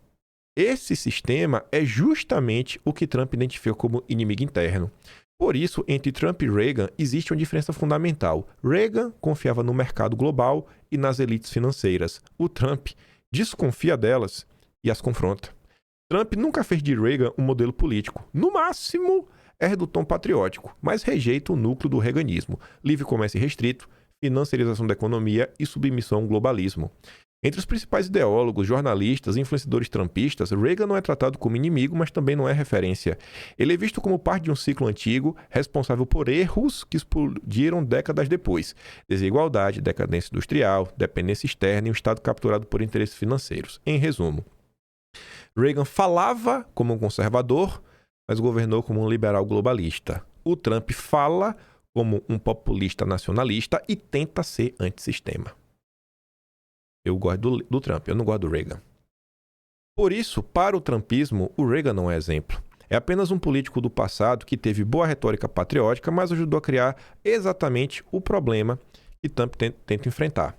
Esse sistema é justamente o que Trump identifica como inimigo interno. Por isso, entre Trump e Reagan, existe uma diferença fundamental. Reagan confiava no mercado global e nas elites financeiras. O Trump desconfia delas e as confronta. Trump nunca fez de Reagan um modelo político. No máximo, é do tom patriótico, mas rejeita o núcleo do reaganismo. Livre comércio restrito, financiarização da economia e submissão ao globalismo. Entre os principais ideólogos, jornalistas e influenciadores trumpistas, Reagan não é tratado como inimigo, mas também não é referência. Ele é visto como parte de um ciclo antigo, responsável por erros que explodiram décadas depois. Desigualdade, decadência industrial, dependência externa e um Estado capturado por interesses financeiros. Em resumo, Reagan falava como um conservador, mas governou como um liberal globalista. O Trump fala como um populista nacionalista e tenta ser antissistema. Eu gosto do Trump, eu não gosto do Reagan. Por isso, para o trumpismo, o Reagan não é exemplo. É apenas um político do passado que teve boa retórica patriótica, mas ajudou a criar exatamente o problema que Trump tenta enfrentar.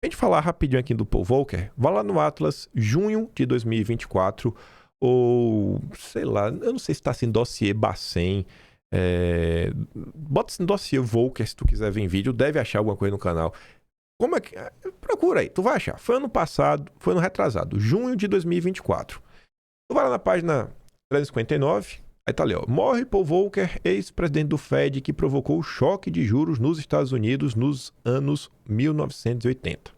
A gente falar rapidinho aqui do Paul Volcker, vá lá no Atlas, junho de 2024, ou sei lá, eu não sei se está assim, dossiê Bacen, bota assim, dossiê Volcker, se tu quiser ver em vídeo, deve achar alguma coisa no canal. Como é que... Procura aí, tu vai achar. Foi ano passado, foi ano retrasado, junho de 2024. Tu vai lá na página 359, aí tá ali, ó. Morre Paul Volcker, ex-presidente do Fed, que provocou o choque de juros nos Estados Unidos nos anos 1980.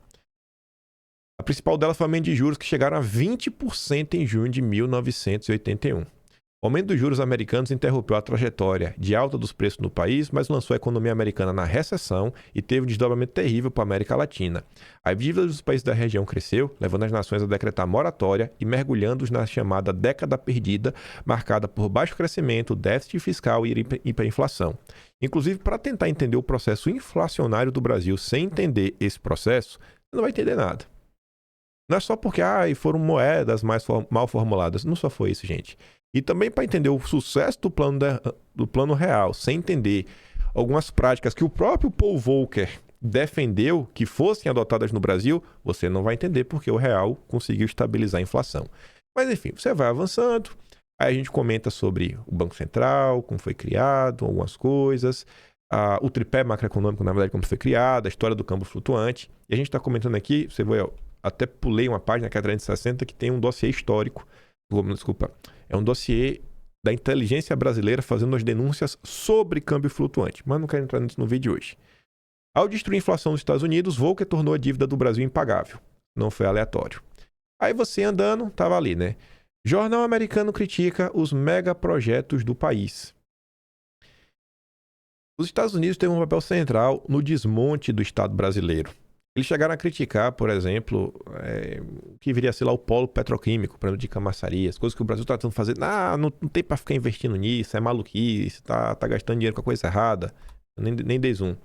A principal dela foi o aumento de juros, que chegaram a 20% em junho de 1981. O aumento dos juros americanos interrompeu a trajetória de alta dos preços no país, mas lançou a economia americana na recessão e teve um desdobramento terrível para a América Latina. A dívida dos países da região cresceu, levando as nações a decretar moratória e mergulhando-os na chamada década perdida, marcada por baixo crescimento, déficit fiscal e hiperinflação. Inclusive, para tentar entender o processo inflacionário do Brasil sem entender esse processo, você não vai entender nada. Não é só porque foram moedas mal formuladas. Não só foi isso, gente. E também para entender o sucesso do plano real, sem entender algumas práticas que o próprio Paul Volcker defendeu que fossem adotadas no Brasil, você não vai entender porque o real conseguiu estabilizar a inflação. Mas enfim, você vai avançando, aí a gente comenta sobre o Banco Central, como foi criado, algumas coisas, o tripé macroeconômico, na verdade, como foi criado, a história do câmbio flutuante. E a gente está comentando aqui, você vai, até pulei uma página que é a 360, que tem um dossiê histórico, é um dossiê da inteligência brasileira fazendo as denúncias sobre câmbio flutuante. Mas não quero entrar nisso no vídeo de hoje. Ao destruir a inflação nos Estados Unidos, Volcker tornou a dívida do Brasil impagável. Não foi aleatório. Aí você andando, tava ali, né? Jornal americano critica os megaprojetos do país. Os Estados Unidos têm um papel central no desmonte do Estado brasileiro. Eles chegaram a criticar, por exemplo, o que viria a ser lá o polo petroquímico, por exemplo, de Camaçarias, coisas que o Brasil está tentando fazer. Não tem para ficar investindo nisso, é maluquice, tá gastando dinheiro com a coisa errada, nem dei zoom.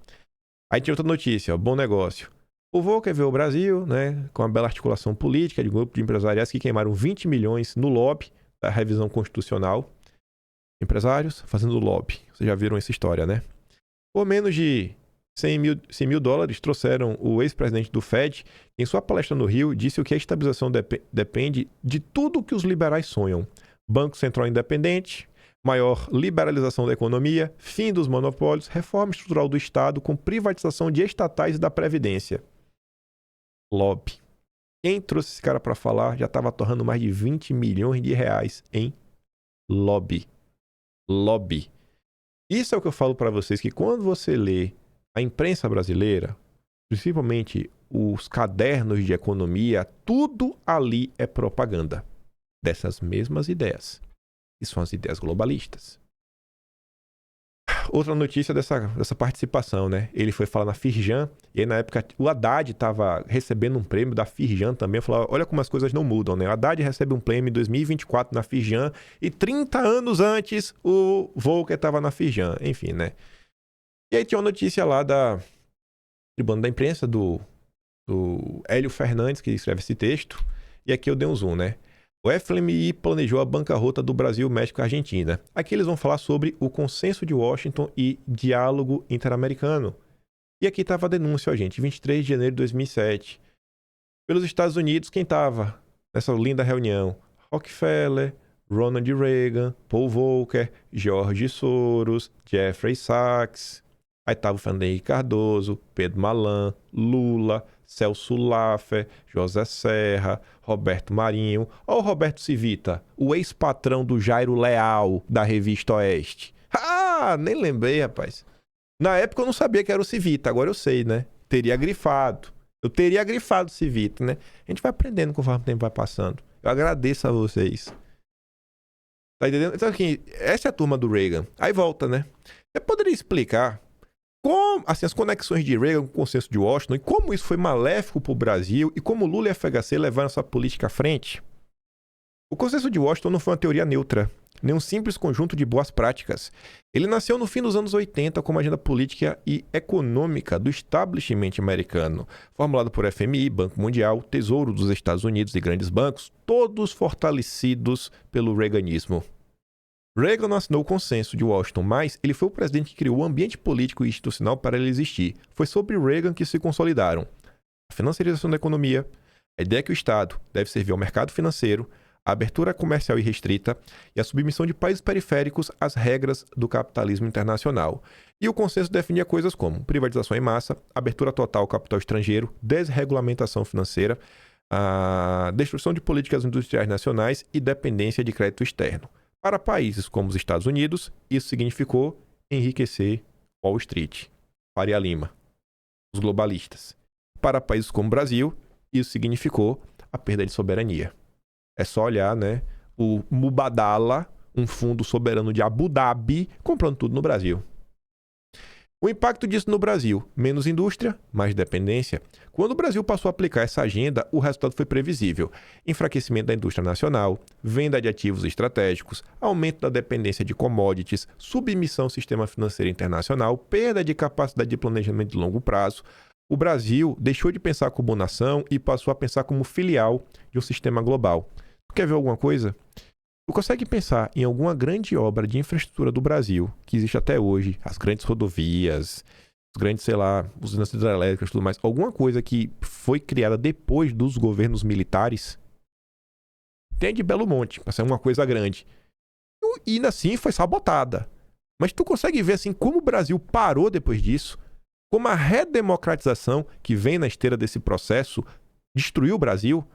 Aí tinha outra notícia, bom negócio. O Volcker veio ao Brasil, né, com uma bela articulação política de grupo de empresariais que queimaram 20 milhões no lobby da revisão constitucional. Empresários fazendo lobby. Vocês já viram essa história, né? Por menos de 100 mil dólares, trouxeram o ex-presidente do Fed, que em sua palestra no Rio disse que a estabilização depende de tudo que os liberais sonham. Banco Central independente, maior liberalização da economia, fim dos monopólios, reforma estrutural do Estado com privatização de estatais e da Previdência. Lobby. Quem trouxe esse cara para falar já estava torrando mais de 20 milhões de reais em lobby. Lobby. Isso é o que eu falo para vocês, que quando você lê a imprensa brasileira, principalmente os cadernos de economia, tudo ali é propaganda dessas mesmas ideias, que são as ideias globalistas. outra notícia dessa participação, né? Ele foi falar na Firjan, e aí na época o Haddad estava recebendo um prêmio da Firjan também. Falou, olha como as coisas não mudam, né? O Haddad recebe um prêmio em 2024 na Firjan, e 30 anos antes o Volcker estava na Firjan, enfim, né? E aí tinha uma notícia lá da tribuna da imprensa do Hélio Fernandes, que escreve esse texto, e aqui eu dei um zoom, né? O FMI planejou a bancarrota do Brasil, México e Argentina. Aqui eles vão falar sobre o consenso de Washington e diálogo interamericano. E aqui estava a denúncia, ó, gente, 23 de janeiro de 2007. Pelos Estados Unidos, quem estava nessa linda reunião? Rockefeller, Ronald Reagan, Paul Volcker, George Soros, Jeffrey Sachs. Aí estava o Fernando Henrique Cardoso, Pedro Malan, Lula, Celso Laffer, José Serra, Roberto Marinho. Olha o Roberto Civita, o ex-patrão do Jairo Leal, da Revista Oeste. Ah, nem lembrei, rapaz. Na época eu não sabia que era o Civita, agora eu sei, né? Teria grifado. Eu teria grifado o Civita, né? A gente vai aprendendo conforme o tempo vai passando. Eu agradeço a vocês. Tá entendendo? Então aqui, essa é a turma do Reagan. Aí volta, né? Você poderia explicar como, assim, as conexões de Reagan com o consenso de Washington e como isso foi maléfico para o Brasil e como Lula e a FHC levaram essa política à frente? O consenso de Washington não foi uma teoria neutra, nem um simples conjunto de boas práticas. Ele nasceu no fim dos anos 80 como agenda política e econômica do establishment americano, formulado por FMI, Banco Mundial, Tesouro dos Estados Unidos e grandes bancos, todos fortalecidos pelo reaganismo. Reagan não assinou o consenso de Washington, mas ele foi o presidente que criou o ambiente político e institucional para ele existir. Foi sobre Reagan que se consolidaram a financiarização da economia, a ideia que o Estado deve servir ao mercado financeiro, a abertura comercial irrestrita e a submissão de países periféricos às regras do capitalismo internacional. E o consenso definia coisas como privatização em massa, abertura total ao capital estrangeiro, desregulamentação financeira, a destruição de políticas industriais nacionais e dependência de crédito externo. Para países como os Estados Unidos, isso significou enriquecer Wall Street, Faria Lima, os globalistas. Para países como o Brasil, isso significou a perda de soberania. É só olhar, né, o Mubadala, um fundo soberano de Abu Dhabi, comprando tudo no Brasil. O impacto disso no Brasil, menos indústria, mais dependência. Quando o Brasil passou a aplicar essa agenda, o resultado foi previsível. Enfraquecimento da indústria nacional, venda de ativos estratégicos, aumento da dependência de commodities, submissão ao sistema financeiro internacional, perda de capacidade de planejamento de longo prazo. O Brasil deixou de pensar como nação e passou a pensar como filial de um sistema global. Tu quer ver alguma coisa? Tu consegue pensar em alguma grande obra de infraestrutura do Brasil, que existe até hoje, as grandes rodovias, os grandes, sei lá, usinas hidrelétricas e tudo mais, alguma coisa que foi criada depois dos governos militares? Tem a de Belo Monte, para ser uma coisa grande. E ainda assim foi sabotada. Mas tu consegue ver assim como o Brasil parou depois disso? Como a redemocratização que vem na esteira desse processo destruiu o Brasil?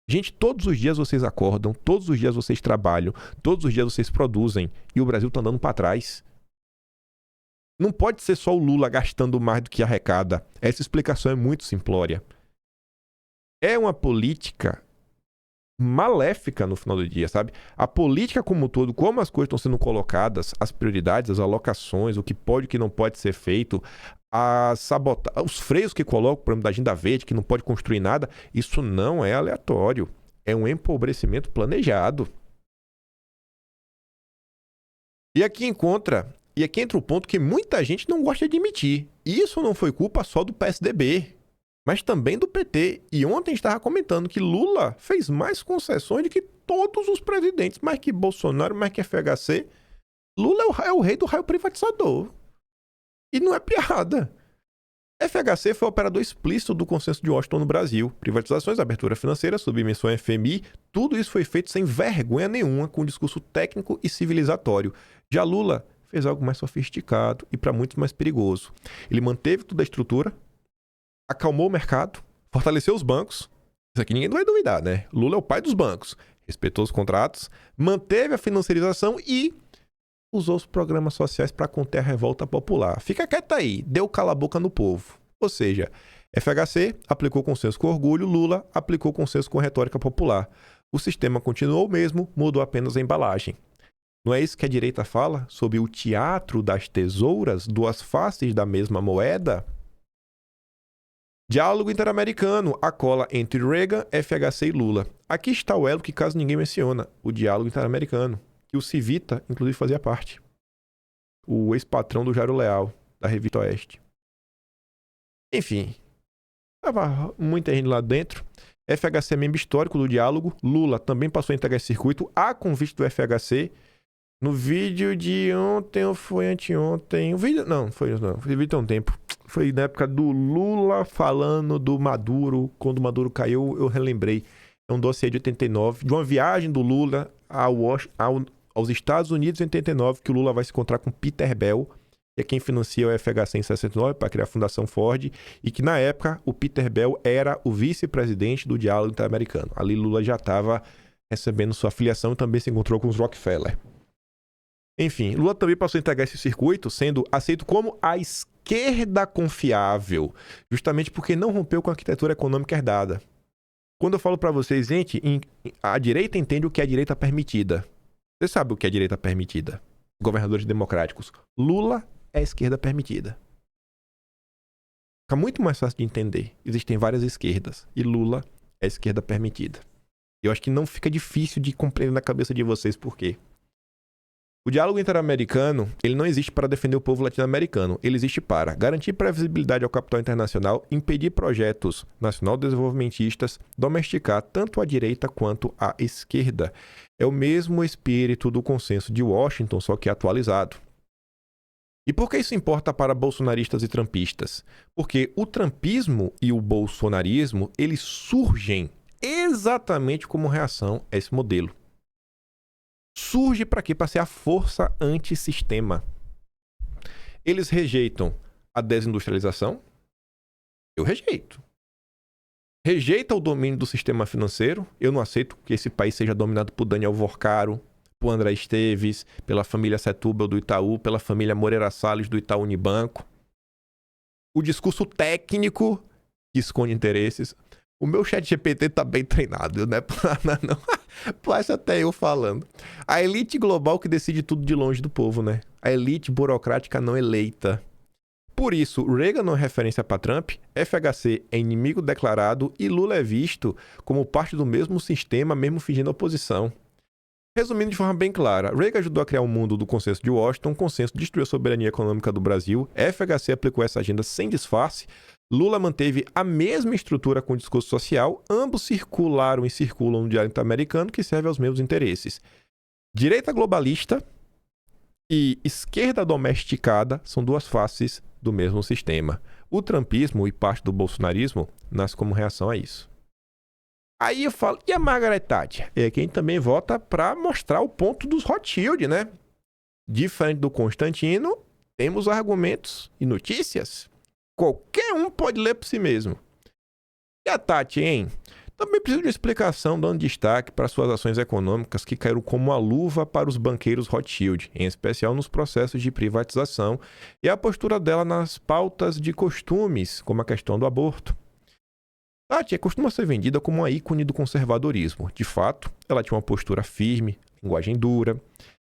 Gente, todos os dias vocês acordam, todos os dias vocês trabalham, todos os dias vocês produzem e o Brasil está andando para trás. Não pode ser só o Lula gastando mais do que arrecada. Essa explicação é muito simplória. É uma política maléfica no final do dia, sabe? A política como um todo, como as coisas estão sendo colocadas, as prioridades, as alocações, o que pode e o que não pode ser feito, os freios que colocam, por exemplo, da agenda verde, que não pode construir nada, isso não é aleatório. É um empobrecimento planejado. E aqui entra o ponto que muita gente não gosta de admitir. Isso não foi culpa só do PSDB, mas também do PT. E ontem a gente estava comentando que Lula fez mais concessões do que todos os presidentes, mais que Bolsonaro, mais que FHC. Lula é o rei do raio privatizador. E não é piada. FHC foi o operador explícito do consenso de Washington no Brasil. Privatizações, abertura financeira, submissão ao FMI, tudo isso foi feito sem vergonha nenhuma, com um discurso técnico e civilizatório. Já Lula fez algo mais sofisticado e para muitos mais perigoso. Ele manteve toda a estrutura, acalmou o mercado, fortaleceu os bancos. Isso aqui ninguém vai duvidar, né? Lula é o pai dos bancos. Respeitou os contratos, manteve a financiarização e usou os programas sociais para conter a revolta popular. Fica quieto aí, deu cala-boca no povo. Ou seja, FHC aplicou consenso com orgulho, Lula aplicou consenso com retórica popular. O sistema continuou o mesmo, mudou apenas a embalagem. Não é isso que a direita fala? Sobre o teatro das tesouras, duas faces da mesma moeda? Diálogo interamericano, a cola entre Reagan, FHC e Lula. Aqui está o elo que quase ninguém menciona, o diálogo interamericano, que o Civita, inclusive, fazia parte. O ex-patrão do Jairo Leal, da Revista Oeste. Enfim, estava muita gente lá dentro. FHC é membro histórico do diálogo. Lula também passou a integrar esse circuito a convite do FHC. No vídeo de ontem ou foi anteontem? O vídeo não foi tem um tempo. Foi na época do Lula falando do Maduro. Quando o Maduro caiu, eu relembrei. É um dossiê de 89, de uma viagem do Lula aos Estados Unidos em 89, que o Lula vai se encontrar com Peter Bell, que é quem financia o FHC em 69 para criar a Fundação Ford, e que na época o Peter Bell era o vice-presidente do diálogo interamericano. Ali Lula já estava recebendo sua filiação e também se encontrou com os Rockefeller. Enfim, Lula também passou a integrar esse circuito, sendo aceito como a esquerda confiável, justamente porque não rompeu com a arquitetura econômica herdada. Quando eu falo para vocês, gente, a direita entende o que é a direita permitida. Você sabe o que é a direita permitida? Governadores democráticos. Lula é a esquerda permitida. Fica muito mais fácil de entender. Existem várias esquerdas e Lula é a esquerda permitida. Eu acho que não fica difícil de compreender na cabeça de vocês por quê. O diálogo interamericano, ele não existe para defender o povo latino-americano. Ele existe para garantir previsibilidade ao capital internacional, impedir projetos nacional-desenvolvimentistas, domesticar tanto a direita quanto a esquerda. É o mesmo espírito do consenso de Washington, só que atualizado. E por que isso importa para bolsonaristas e trumpistas? Porque o trumpismo e o bolsonarismo, eles surgem exatamente como reação a esse modelo. Surge para quê? Para ser a força antissistema. Eles rejeitam a desindustrialização. Eu rejeito. Rejeita o domínio do sistema financeiro. Eu não aceito que esse país seja dominado por Daniel Vorcaro, por André Esteves, pela família Setúbal do Itaú, pela família Moreira Salles do Itaú Unibanco. O discurso técnico que esconde interesses. O meu chat GPT tá bem treinado, não é pra nada não. Parece até eu falando. A elite global que decide tudo de longe do povo, né? A elite burocrática não eleita. Por isso, Reagan não é referência para Trump, FHC é inimigo declarado e Lula é visto como parte do mesmo sistema, mesmo fingindo oposição. Resumindo de forma bem clara, Reagan ajudou a criar um mundo do consenso de Washington, o consenso destruiu a soberania econômica do Brasil, FHC aplicou essa agenda sem disfarce, Lula manteve a mesma estrutura com o discurso social, ambos circularam e circulam no diálogo interamericano que serve aos mesmos interesses. Direita globalista e esquerda domesticada são duas faces do mesmo sistema. O trumpismo e parte do bolsonarismo nasce como reação a isso. Aí eu falo, e a Margaret Thatcher? É quem também vota para mostrar o ponto dos Rothschild, né? Diferente do Constantino, temos argumentos e notícias. Qualquer um pode ler por si mesmo. E a Tati, hein? Também precisa de uma explicação dando destaque para suas ações econômicas que caíram como uma luva para os banqueiros Rothschild, em especial nos processos de privatização, e a postura dela nas pautas de costumes, como a questão do aborto. Tati costuma ser vendida como uma ícone do conservadorismo. De fato, ela tinha uma postura firme, linguagem dura,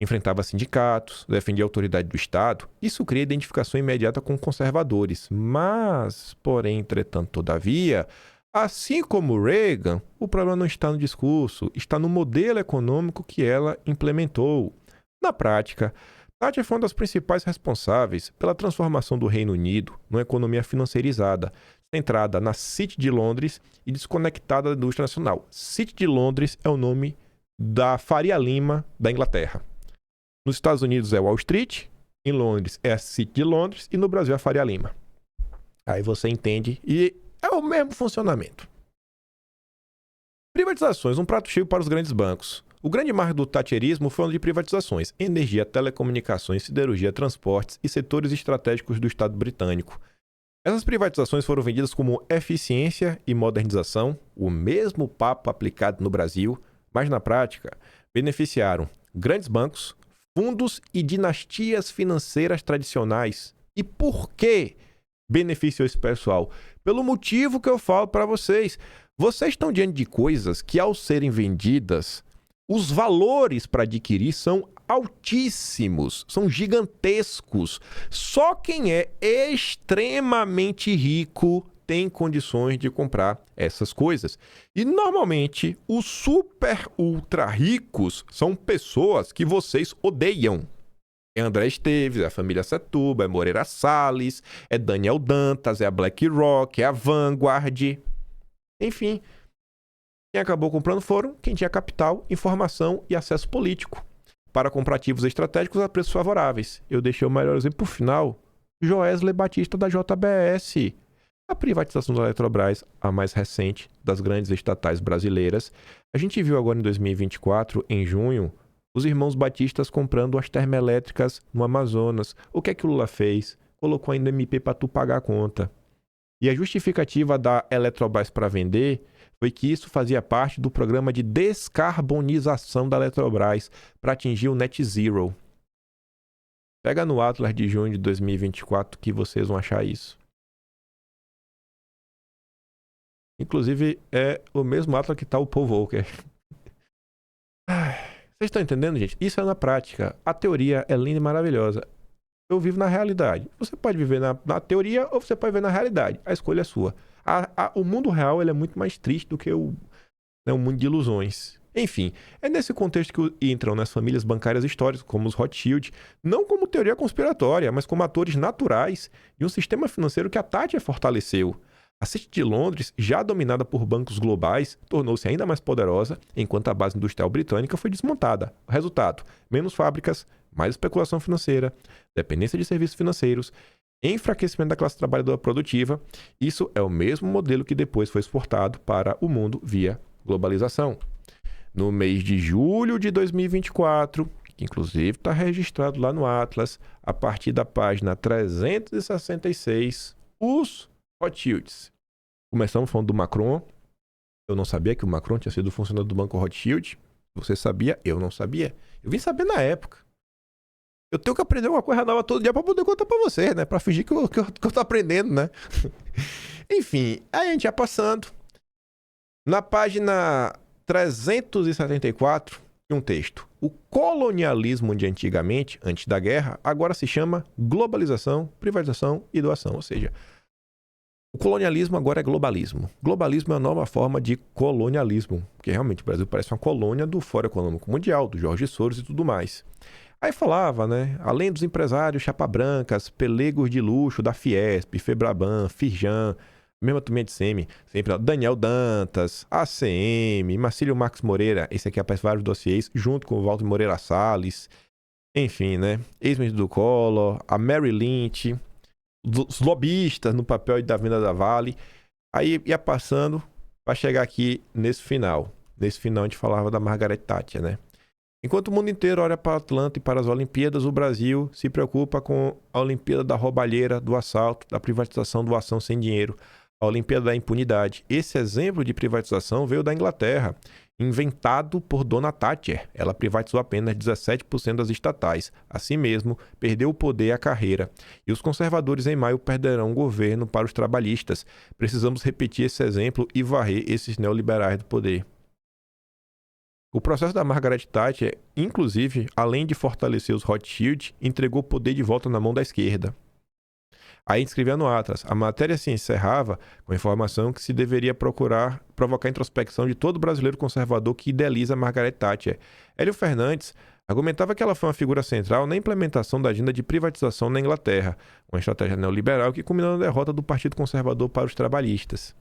enfrentava sindicatos, defendia a autoridade do Estado. Isso cria identificação imediata com conservadores. Mas, porém, entretanto, todavia, assim como Reagan, o problema não está no discurso, está no modelo econômico que ela implementou. Na prática, Thatcher foi uma das principais responsáveis pela transformação do Reino Unido numa economia financeirizada, centrada na City de Londres e desconectada da indústria nacional. City de Londres é o nome da Faria Lima da Inglaterra. Nos Estados Unidos é Wall Street, em Londres é a City de Londres e no Brasil é a Faria Lima. Aí você entende e é o mesmo funcionamento. Privatizações, um prato cheio para os grandes bancos. O grande marco do thatcherismo foi o de privatizações, energia, telecomunicações, siderurgia, transportes e setores estratégicos do Estado britânico. Essas privatizações foram vendidas como eficiência e modernização, o mesmo papo aplicado no Brasil, mas na prática beneficiaram grandes bancos, fundos e dinastias financeiras tradicionais. E por que beneficiou esse pessoal? Pelo motivo que eu falo para vocês. Vocês estão diante de coisas que, ao serem vendidas, Os valores para adquirir são altíssimos, são gigantescos. Só quem é extremamente rico tem condições de comprar essas coisas. E normalmente os super ultra ricos são pessoas que vocês odeiam. É André Esteves, é a família Setúbal, é Moreira Salles, é Daniel Dantas, é a BlackRock, é a Vanguard. Enfim, quem acabou comprando foram quem tinha capital, informação e acesso político para comprar ativos estratégicos a preços favoráveis. Eu deixei o melhor exemplo por final. Joesley Batista da JBS. A privatização da Eletrobras, a mais recente das grandes estatais brasileiras. A gente viu agora em 2024, em junho, os irmãos Batistas comprando as termoelétricas no Amazonas. O que é que o Lula fez? Colocou ainda MP para tu pagar a conta. E a justificativa da Eletrobras para vender foi que isso fazia parte do programa de descarbonização da Eletrobras para atingir o Net Zero. Pega no Atlas de junho de 2024 que vocês vão achar isso. Inclusive, é o mesmo Atlas que está o Paul Volcker. Vocês estão entendendo, gente? Isso é na prática. A teoria é linda e maravilhosa. Eu vivo na realidade. Você pode viver na teoria ou você pode viver na realidade. A escolha é sua. O mundo real ele é muito mais triste do que o mundo de ilusões. Enfim, é nesse contexto que entram nas famílias bancárias históricas, como os Rothschild, não como teoria conspiratória, mas como atores naturais de um sistema financeiro que a Thatcher fortaleceu. A City de Londres, já dominada por bancos globais, tornou-se ainda mais poderosa, enquanto a base industrial britânica foi desmontada. O resultado: menos fábricas, mais especulação financeira, dependência de serviços financeiros, enfraquecimento da classe trabalhadora produtiva. Isso é o mesmo modelo que depois foi exportado para o mundo via globalização. No mês de julho de 2024, que inclusive está registrado lá no Atlas, a partir da página 366, os Rothschilds. Começamos falando do Macron. Eu não sabia que o Macron tinha sido funcionário do Banco Rothschild. Você sabia? Eu não sabia. Eu vim saber na época. Eu tenho que aprender uma coisa nova todo dia para poder contar para você, né? Para fingir que eu tô aprendendo, né? Enfim, aí a gente ia passando. Na página 374, um texto. O colonialismo de antigamente, antes da guerra, agora se chama globalização, privatização e doação. Ou seja, o colonialismo agora é globalismo. Globalismo é a nova forma de colonialismo, porque realmente o Brasil parece uma colônia do Fórum Econômico Mundial, do Jorge Soros e tudo mais. Aí falava, né? Além dos empresários chapa brancas, pelegos de luxo da Fiesp, Febraban, Firjan, mesma turminha de SEMI, sempre Daniel Dantas, ACM, Marcílio Marques Moreira, esse aqui aparece vários dossiês, junto com o Walter Moreira Salles, enfim, né? Ex-ministro do Collor, a Mary Lynch, os lobistas no papel da venda da Vale. Aí ia passando para chegar aqui nesse final. Nesse final a gente falava da Margaret Thatcher, né? Enquanto o mundo inteiro olha para Atlanta e para as Olimpíadas, o Brasil se preocupa com a Olimpíada da roubalheira, do assalto, da privatização, doação sem dinheiro, a Olimpíada da impunidade. Esse exemplo de privatização veio da Inglaterra, inventado por Dona Thatcher. Ela privatizou apenas 17% das estatais. Assim mesmo, perdeu o poder e a carreira. E os conservadores em maio perderão o governo para os trabalhistas. Precisamos repetir esse exemplo e varrer esses neoliberais do poder. O processo da Margaret Thatcher, inclusive, além de fortalecer os Rothschild, entregou o poder de volta na mão da esquerda. Aí escrevia no Atlas. A matéria se encerrava com a informação que se deveria provocar a introspecção de todo brasileiro conservador que idealiza Margaret Thatcher. Hélio Fernandes argumentava que ela foi uma figura central na implementação da agenda de privatização na Inglaterra, uma estratégia neoliberal que culminou na derrota do Partido Conservador para os trabalhistas.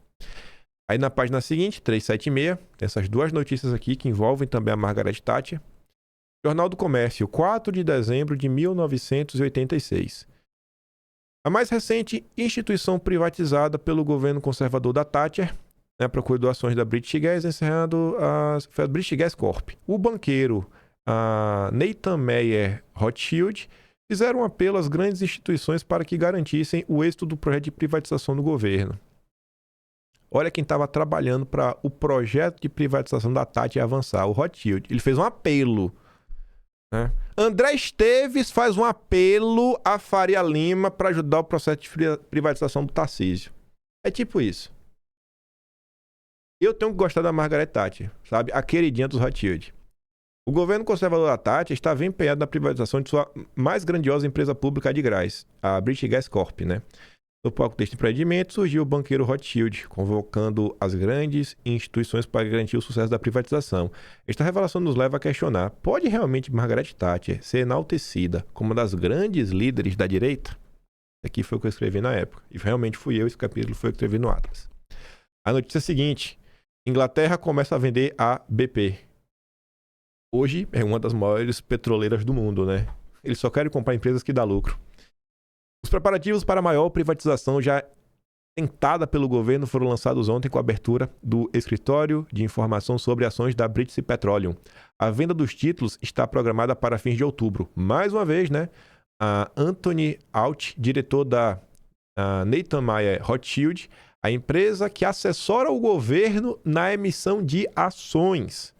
Aí na página seguinte, 376, tem essas duas notícias aqui que envolvem também a Margaret Thatcher. Jornal do Comércio, 4 de dezembro de 1986. A mais recente instituição privatizada pelo governo conservador da Thatcher, né, procura doações da British Gas, encerrando foi a British Gas Corp. O banqueiro Nathan Meyer Rothschild fizeram um apelo às grandes instituições para que garantissem o êxito do projeto de privatização do governo. Olha quem estava trabalhando para o projeto de privatização da Thatcher avançar, o Rothschild. Ele fez um apelo. Né? André Esteves faz um apelo a Faria Lima para ajudar o processo de privatização do Tarcísio. É tipo isso. Eu tenho que gostar da Margaret Thatcher, sabe? A queridinha dos Rothschild. O governo conservador da Thatcher estava empenhado na privatização de sua mais grandiosa empresa pública de gás, a British Gas Corp, né? No palco deste empreendimento surgiu o banqueiro Rothschild, convocando as grandes instituições para garantir o sucesso da privatização. Esta revelação nos leva a questionar: pode realmente Margaret Thatcher ser enaltecida como uma das grandes líderes da direita? Aqui foi o que eu escrevi na época. E realmente fui eu, esse capítulo foi o que eu escrevi no Atlas. A notícia é a seguinte: Inglaterra começa a vender a BP. Hoje é uma das maiores petroleiras do mundo, né? Eles só querem comprar empresas que dão lucro. Os preparativos para a maior privatização já tentada pelo governo foram lançados ontem com a abertura do Escritório de Informação sobre Ações da British Petroleum. A venda dos títulos está programada para fins de outubro. Mais uma vez, né? A Anthony Alt, diretor da Nathan Meyer Rothschild, a empresa que assessora o governo na emissão de ações.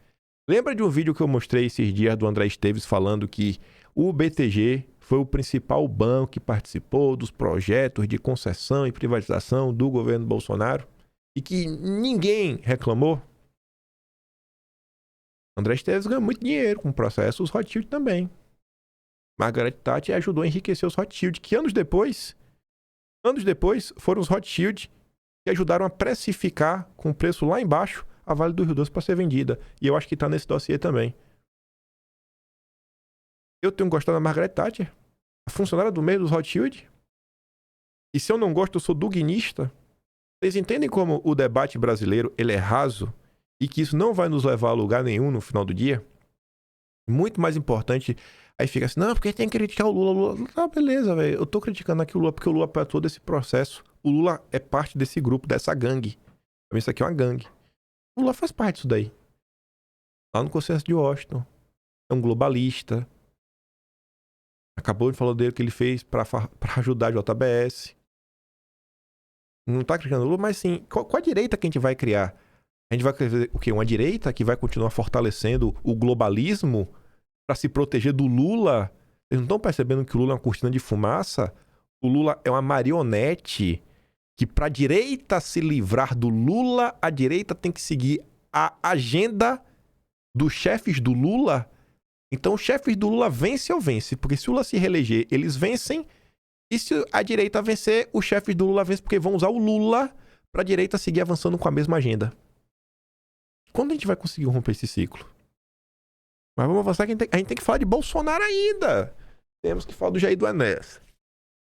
Lembra de um vídeo que eu mostrei esses dias do André Esteves falando que o BTG foi o principal banco que participou dos projetos de concessão e privatização do governo Bolsonaro e que ninguém reclamou? André Esteves ganhou muito dinheiro com processos Rothschild também. Margaret Thatcher ajudou a enriquecer os Rothschild, que anos depois foram os Rothschild que ajudaram a precificar com preço lá embaixo a Vale do Rio Doce para ser vendida. E eu acho que está nesse dossiê também. Eu tenho gostado da Margaret Thatcher, a funcionária do meio dos Rothschild. E se eu não gosto, eu sou duguinista. Vocês entendem como o debate brasileiro ele é raso e que isso não vai nos levar a lugar nenhum no final do dia? Muito mais importante, aí fica assim, não, porque tem que criticar o Lula. Ah, beleza, velho. Eu tô criticando aqui o Lula porque o Lula apoia todo esse processo. O Lula é parte desse grupo, dessa gangue. Isso aqui é uma gangue. O Lula faz parte disso daí. Lá no Consenso de Washington. É um globalista. Acabou de falar dele que ele fez para ajudar a JBS. Não tá criticando o Lula, mas sim, qual a direita que a gente vai criar? A gente vai criar o quê? Uma direita que vai continuar fortalecendo o globalismo para se proteger do Lula? Vocês não estão percebendo que o Lula é uma cortina de fumaça? O Lula é uma marionete que para a direita se livrar do Lula, a direita tem que seguir a agenda dos chefes do Lula. Então, os chefes do Lula vencem ou vencem? Porque se o Lula se reeleger, eles vencem. E se a direita vencer, os chefes do Lula vencem porque vão usar o Lula para a direita seguir avançando com a mesma agenda. Quando a gente vai conseguir romper esse ciclo? Mas vamos avançar que a gente tem que falar de Bolsonaro ainda. Temos que falar do Jair do Enéas.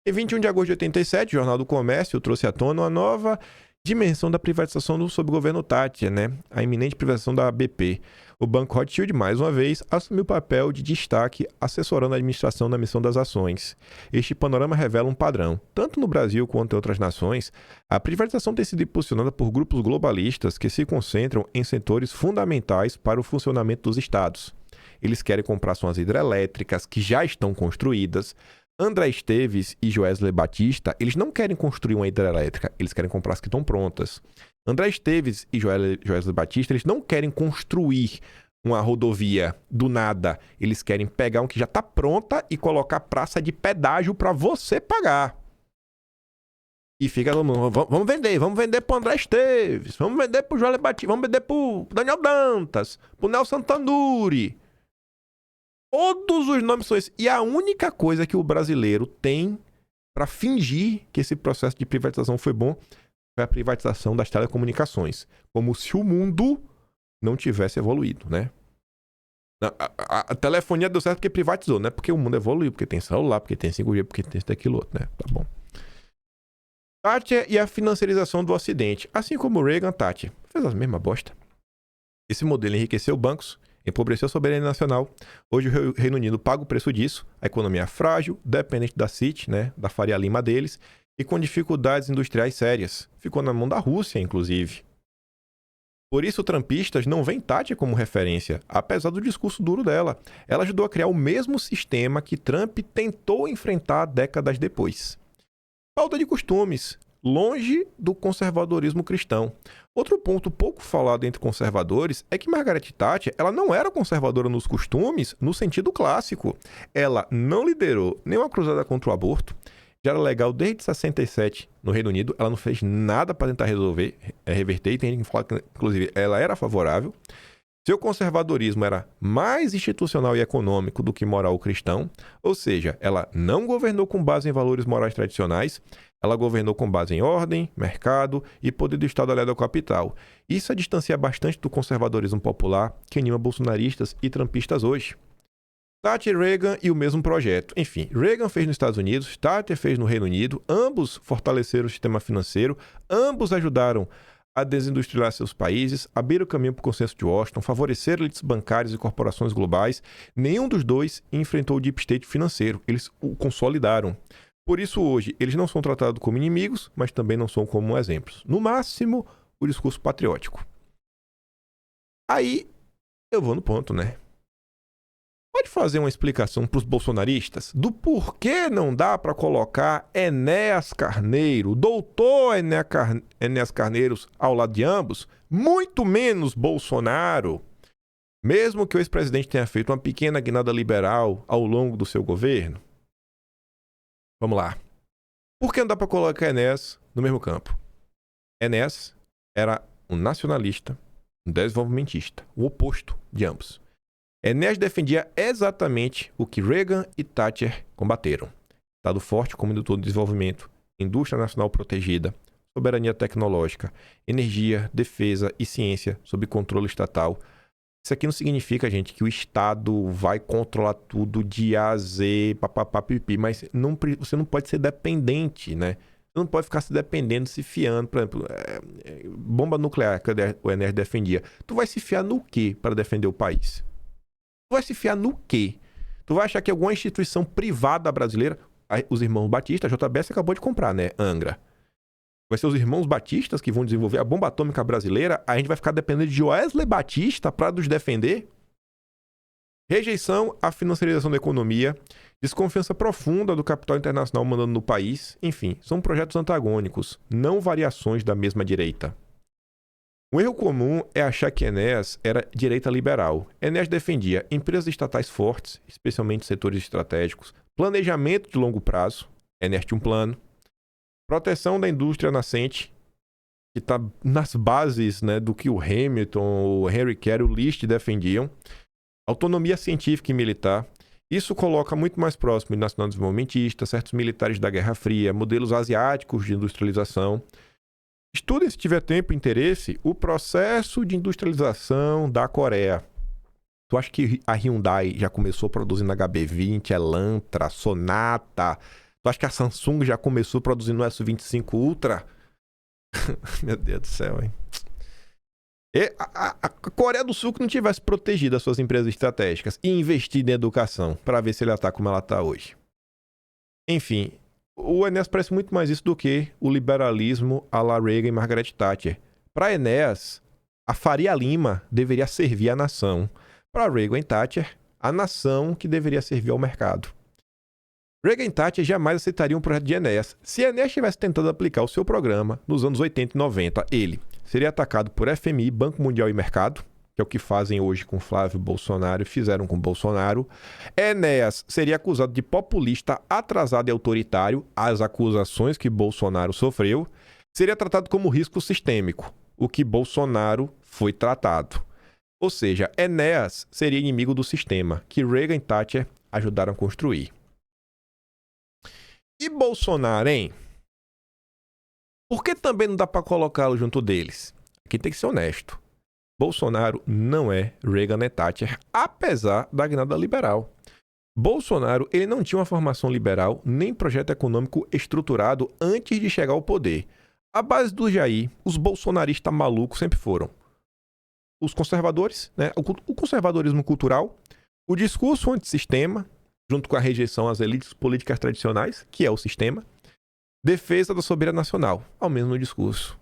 Em 21 de agosto de 87, o Jornal do Comércio trouxe à tona uma nova dimensão da privatização sob o governo Thatcher, né? A iminente privatização da BP. O Banco Rothschild, mais uma vez, assumiu o papel de destaque assessorando a administração na emissão das ações. Este panorama revela um padrão. Tanto no Brasil quanto em outras nações, a privatização tem sido impulsionada por grupos globalistas que se concentram em setores fundamentais para o funcionamento dos estados. Eles querem comprar ações hidrelétricas que já estão construídas. André Esteves e Joesley Batista, eles não querem construir uma hidrelétrica, eles querem comprar as que estão prontas. André Esteves e Joesley Batista, eles não querem construir uma rodovia do nada. Eles querem pegar um que já está pronta e colocar praça de pedágio para você pagar. E fica, vamos vender para André Esteves, vamos vender para o Joesley Batista, vamos vender para o Daniel Dantas, para o Nelson Tanuri. Todos os nomes são esses. E a única coisa que o brasileiro tem para fingir que esse processo de privatização foi bom foi a privatização das telecomunicações. Como se o mundo não tivesse evoluído, né? A telefonia deu certo porque privatizou, não é porque o mundo evoluiu, porque tem celular, porque tem 5G, porque tem isso, aquilo, outro, né? Tá bom. Thatcher e a financiarização do Ocidente. Assim como Reagan, Thatcher fez a mesma bosta. Esse modelo enriqueceu bancos, empobreceu a soberania nacional. Hoje o Reino Unido paga o preço disso. A economia é frágil, dependente da City, né, da Faria Lima deles, e com dificuldades industriais sérias. Ficou na mão da Rússia, inclusive. Por isso, trampistas não veem Thatcher como referência, apesar do discurso duro dela. Ela ajudou a criar o mesmo sistema que Trump tentou enfrentar décadas depois. Falta de costumes, longe do conservadorismo cristão. Outro ponto pouco falado entre conservadores é que Margaret Thatcher ela não era conservadora nos costumes no sentido clássico. Ela não liderou nenhuma cruzada contra o aborto. Já era legal desde 67 no Reino Unido. Ela não fez nada para tentar reverter. E tem gente que fala que, inclusive, ela era favorável. Seu conservadorismo era mais institucional e econômico do que moral ou cristão, ou seja, ela não governou com base em valores morais tradicionais, ela governou com base em ordem, mercado e poder do Estado aliado ao capital. Isso a distancia bastante do conservadorismo popular que anima bolsonaristas e trumpistas hoje. Thatcher e Reagan e o mesmo projeto. Enfim, Reagan fez nos Estados Unidos, Thatcher fez no Reino Unido, ambos fortaleceram o sistema financeiro, ambos ajudaram a desindustrializar seus países, abrir o caminho para o consenso de Washington, favorecer elites bancárias e corporações globais. Nenhum dos dois enfrentou o deep state financeiro, eles o consolidaram. Por isso, hoje, eles não são tratados como inimigos, mas também não são como exemplos. No máximo, o discurso patriótico. Aí, eu vou no ponto, né? Pode fazer uma explicação para os bolsonaristas do porquê não dá para colocar Enéas Carneiro, doutor Enéas Carneiros, ao lado de ambos, muito menos Bolsonaro, mesmo que o ex-presidente tenha feito uma pequena guinada liberal ao longo do seu governo? Vamos lá. Por que não dá para colocar Enéas no mesmo campo? Enéas era um nacionalista, um desenvolvimentista, o oposto de ambos. Enéas defendia exatamente o que Reagan e Thatcher combateram. Estado forte como indutor de desenvolvimento, indústria nacional protegida, soberania tecnológica, energia, defesa e ciência sob controle estatal. Isso aqui não significa, gente, que o Estado vai controlar tudo de A a Z, papapá, pipi, mas você não pode ser dependente, né? Você não pode ficar se dependendo, se fiando. Por exemplo, bomba nuclear que o Enéas defendia. Tu vai se fiar no quê para defender o país? Tu vai se fiar no quê? Tu vai achar que alguma instituição privada brasileira, os irmãos Batista, a JBS acabou de comprar, né? Angra. Vai ser os irmãos Batistas que vão desenvolver a bomba atômica brasileira, a gente vai ficar dependendo de Wesley Batista para nos defender? Rejeição à financiarização da economia, desconfiança profunda do capital internacional mandando no país, enfim, são projetos antagônicos, não variações da mesma direita. Um erro comum é achar que Enéas era direita liberal. Enéas defendia empresas estatais fortes, especialmente setores estratégicos, planejamento de longo prazo, Enéas tinha um plano, proteção da indústria nascente, que está nas bases, né, do que o Hamilton, o Henry Carey, o List defendiam, autonomia científica e militar. Isso coloca muito mais próximo de nacional desenvolvimentista, certos militares da Guerra Fria, modelos asiáticos de industrialização. Estudem, se tiver tempo e interesse, o processo de industrialização da Coreia. Tu acha que a Hyundai já começou produzindo HB20, Elantra, Sonata? Tu acha que a Samsung já começou produzindo o S25 Ultra? Meu Deus do céu, hein? A Coreia do Sul que não tivesse protegido as suas empresas estratégicas e investido em educação para ver se ela está como ela está hoje. Enfim, o Enéas parece muito mais isso do que o liberalismo à la Reagan e Margaret Thatcher. Para Enéas, a Faria Lima deveria servir à nação. Para Reagan e Thatcher, a nação que deveria servir ao mercado. Reagan e Thatcher jamais aceitariam um projeto de Enéas. Se Enéas estivesse tentando aplicar o seu programa nos anos 80 e 90, ele seria atacado por FMI, Banco Mundial e Mercado, que é o que fazem hoje com Flávio Bolsonaro e fizeram com Bolsonaro. Enéas seria acusado de populista, atrasado e autoritário, as acusações que Bolsonaro sofreu. Seria tratado como risco sistêmico, o que Bolsonaro foi tratado. Ou seja, Enéas seria inimigo do sistema, que Reagan e Thatcher ajudaram a construir. E Bolsonaro, hein? Por que também não dá para colocá-lo junto deles? Aqui tem que ser honesto. Bolsonaro não é Reagan e Thatcher, apesar da guinada liberal. Bolsonaro ele não tinha uma formação liberal nem projeto econômico estruturado antes de chegar ao poder. A base do Jair, os bolsonaristas malucos sempre foram os conservadores, né? O conservadorismo cultural, o discurso antissistema, junto com a rejeição às elites políticas tradicionais, que é o sistema, defesa da soberania nacional, ao mesmo discurso.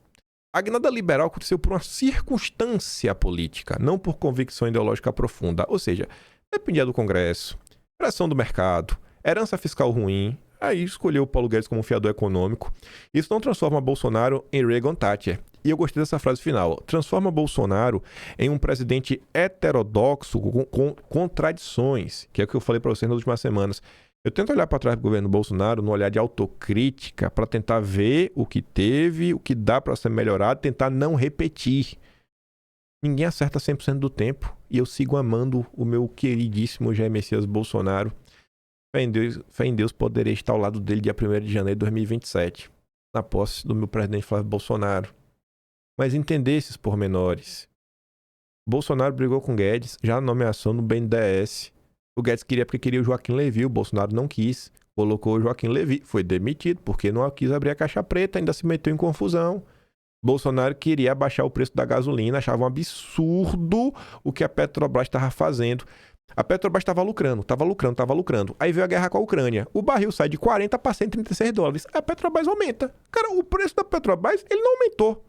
A guinada liberal aconteceu por uma circunstância política, não por convicção ideológica profunda. Ou seja, dependia do Congresso, pressão do mercado, herança fiscal ruim, aí escolheu o Paulo Guedes como fiador econômico. Isso não transforma Bolsonaro em Reagan Thatcher. E eu gostei dessa frase final. Transforma Bolsonaro em um presidente heterodoxo com contradições, que é o que eu falei para vocês nas últimas semanas. Eu tento olhar para trás do governo Bolsonaro, no olhar de autocrítica, para tentar ver o que teve, o que dá para ser melhorado, tentar não repetir. Ninguém acerta 100% do tempo. E eu sigo amando o meu queridíssimo Jair Messias Bolsonaro. Fé em Deus, poderei estar ao lado dele dia 1º de janeiro de 2027. Na posse do meu presidente Flávio Bolsonaro. Mas entender esses pormenores. Bolsonaro brigou com Guedes, já na nomeação no BNDES. O Guedes queria porque queria o Joaquim Levy, o Bolsonaro não quis. Colocou o Joaquim Levy, foi demitido porque não quis abrir a caixa preta, ainda se meteu em confusão. Bolsonaro queria abaixar o preço da gasolina, achava um absurdo o que a Petrobras estava fazendo. A Petrobras estava lucrando. Aí veio a guerra com a Ucrânia. O barril sai de 40 para $136. A Petrobras aumenta. Cara, o preço da Petrobras, ele não aumentou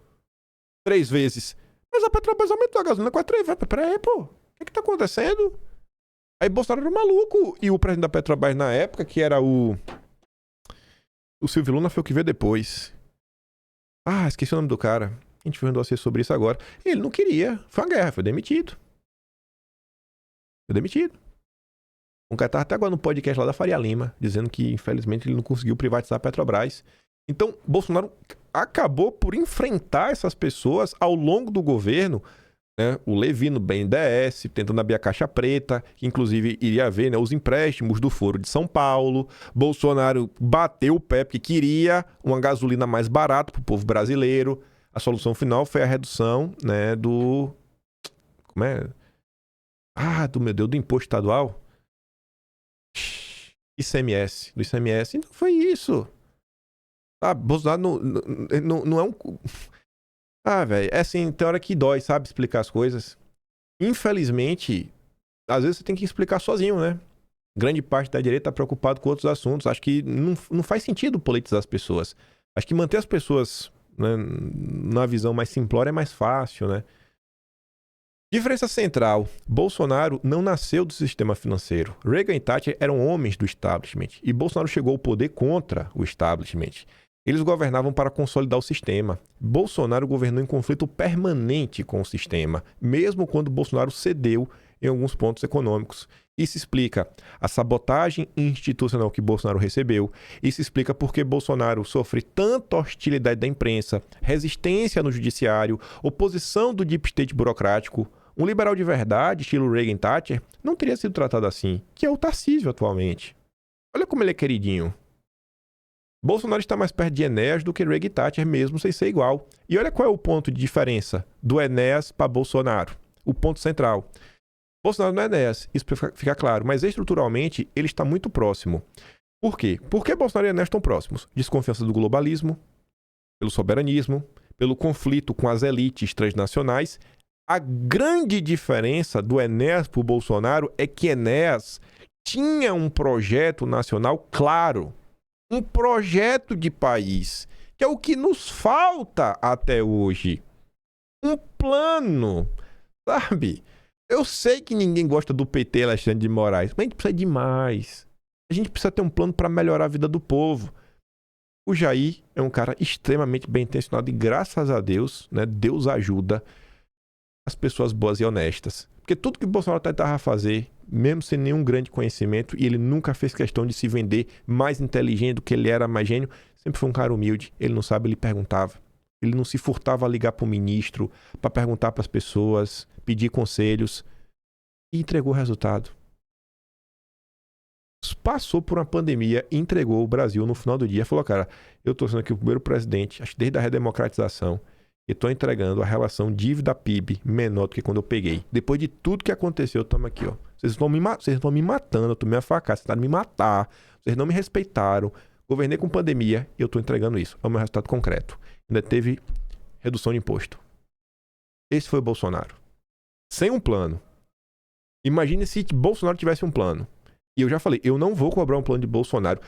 3 vezes. Mas a Petrobras aumentou a gasolina quase 3 vezes. Peraí, pô. O que tá acontecendo? Aí Bolsonaro era maluco. E o presidente da Petrobras na época, que era o Silvio Luna, foi o que veio depois. Ah, esqueci o nome do cara. A gente fez um dossiê sobre isso agora. Ele não queria. Foi uma guerra, foi demitido. Um cara tava até agora no podcast lá da Faria Lima, dizendo que, infelizmente, ele não conseguiu privatizar a Petrobras. Então, Bolsonaro acabou por enfrentar essas pessoas ao longo do governo, né? O Levy no BNDES, tentando abrir a caixa preta, que inclusive iria haver, né, os empréstimos do Foro de São Paulo. Bolsonaro bateu o pé porque queria uma gasolina mais barata para o povo brasileiro. A solução final foi a redução, né, do... Como é? Do imposto estadual. Do ICMS. Então foi isso. Bolsonaro não é um... velho, é assim, tem hora que dói, sabe, explicar as coisas. Infelizmente, às vezes você tem que explicar sozinho, né? Grande parte da direita tá preocupado com outros assuntos. Acho que não faz sentido politizar as pessoas. Acho que manter as pessoas, né, na visão mais simplória é mais fácil, né? Diferença central. Bolsonaro não nasceu do sistema financeiro. Reagan e Thatcher eram homens do establishment. E Bolsonaro chegou ao poder contra o establishment. Eles governavam para consolidar o sistema. Bolsonaro governou em conflito permanente com o sistema, mesmo quando Bolsonaro cedeu em alguns pontos econômicos. Isso explica a sabotagem institucional que Bolsonaro recebeu. Isso explica por que Bolsonaro sofre tanta hostilidade da imprensa, resistência no judiciário, oposição do deep state burocrático. Um liberal de verdade, estilo Reagan e Thatcher, não teria sido tratado assim, que é o Tarcísio atualmente. Olha como ele é queridinho. Bolsonaro está mais perto de Enéas do que Reagan e Thatcher, mesmo sem ser igual. E olha qual é o ponto de diferença do Enéas para Bolsonaro. O ponto central. Bolsonaro não é Enéas, isso fica claro, mas estruturalmente ele está muito próximo. Por quê? Por que Bolsonaro e Enéas estão próximos? Desconfiança do globalismo, pelo soberanismo, pelo conflito com as elites transnacionais. A grande diferença do Enéas para o Bolsonaro é que Enéas tinha um projeto nacional claro. Um projeto de país, que é o que nos falta até hoje. Um plano, sabe? Eu sei que ninguém gosta do PT, Alexandre de Moraes, mas a gente precisa de mais. A gente precisa ter um plano para melhorar a vida do povo. O Jair é um cara extremamente bem intencionado e, graças a Deus, né, Deus ajuda as pessoas boas e honestas. Porque tudo que o Bolsonaro tentava fazer, mesmo sem nenhum grande conhecimento, e ele nunca fez questão de se vender mais inteligente do que ele era, mais gênio, sempre foi um cara humilde. Ele não sabe, ele perguntava. Ele não se furtava a ligar para o ministro, para perguntar para as pessoas, pedir conselhos, e entregou o resultado. Passou por uma pandemia e entregou o Brasil no final do dia. Falou, cara, eu estou sendo aqui o primeiro presidente, acho que desde a redemocratização, e estou entregando a relação dívida-PIB menor do que quando eu peguei. Depois de tudo que aconteceu, estamos aqui, ó. Vocês estão me matando, eu tomei a facada, vocês tentaram me matar, vocês não me respeitaram. Governei com pandemia e eu estou entregando isso. É o meu resultado concreto. Ainda teve redução de imposto. Esse foi o Bolsonaro. Sem um plano. Imagine se Bolsonaro tivesse um plano. E eu já falei, eu não vou cobrar um plano de Bolsonaro.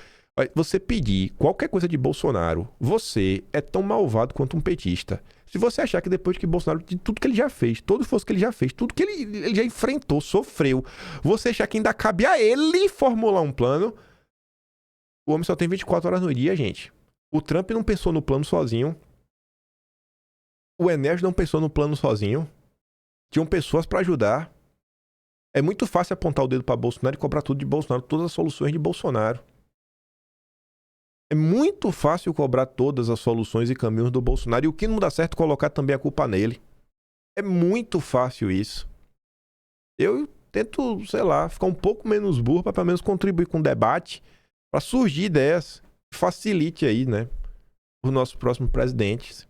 Você pedir qualquer coisa de Bolsonaro, você é tão malvado quanto um petista. Se você achar que depois que Bolsonaro, de tudo que ele já fez, todo o esforço que ele já fez, tudo que ele já enfrentou, sofreu, você achar que ainda cabe a ele formular um plano, o homem só tem 24 horas no dia, gente. O Trump não pensou no plano sozinho. O Enéas não pensou no plano sozinho. Tinham pessoas para ajudar. É muito fácil apontar o dedo para Bolsonaro e cobrar tudo de Bolsonaro, todas as soluções de Bolsonaro. É muito fácil cobrar todas as soluções e caminhos do Bolsonaro. E o que não dá certo, colocar também a culpa nele. É muito fácil isso. Eu tento, sei lá, ficar um pouco menos burro para pelo menos contribuir com o debate, para surgir ideias que facilite aí, né, os nossos próximos presidentes.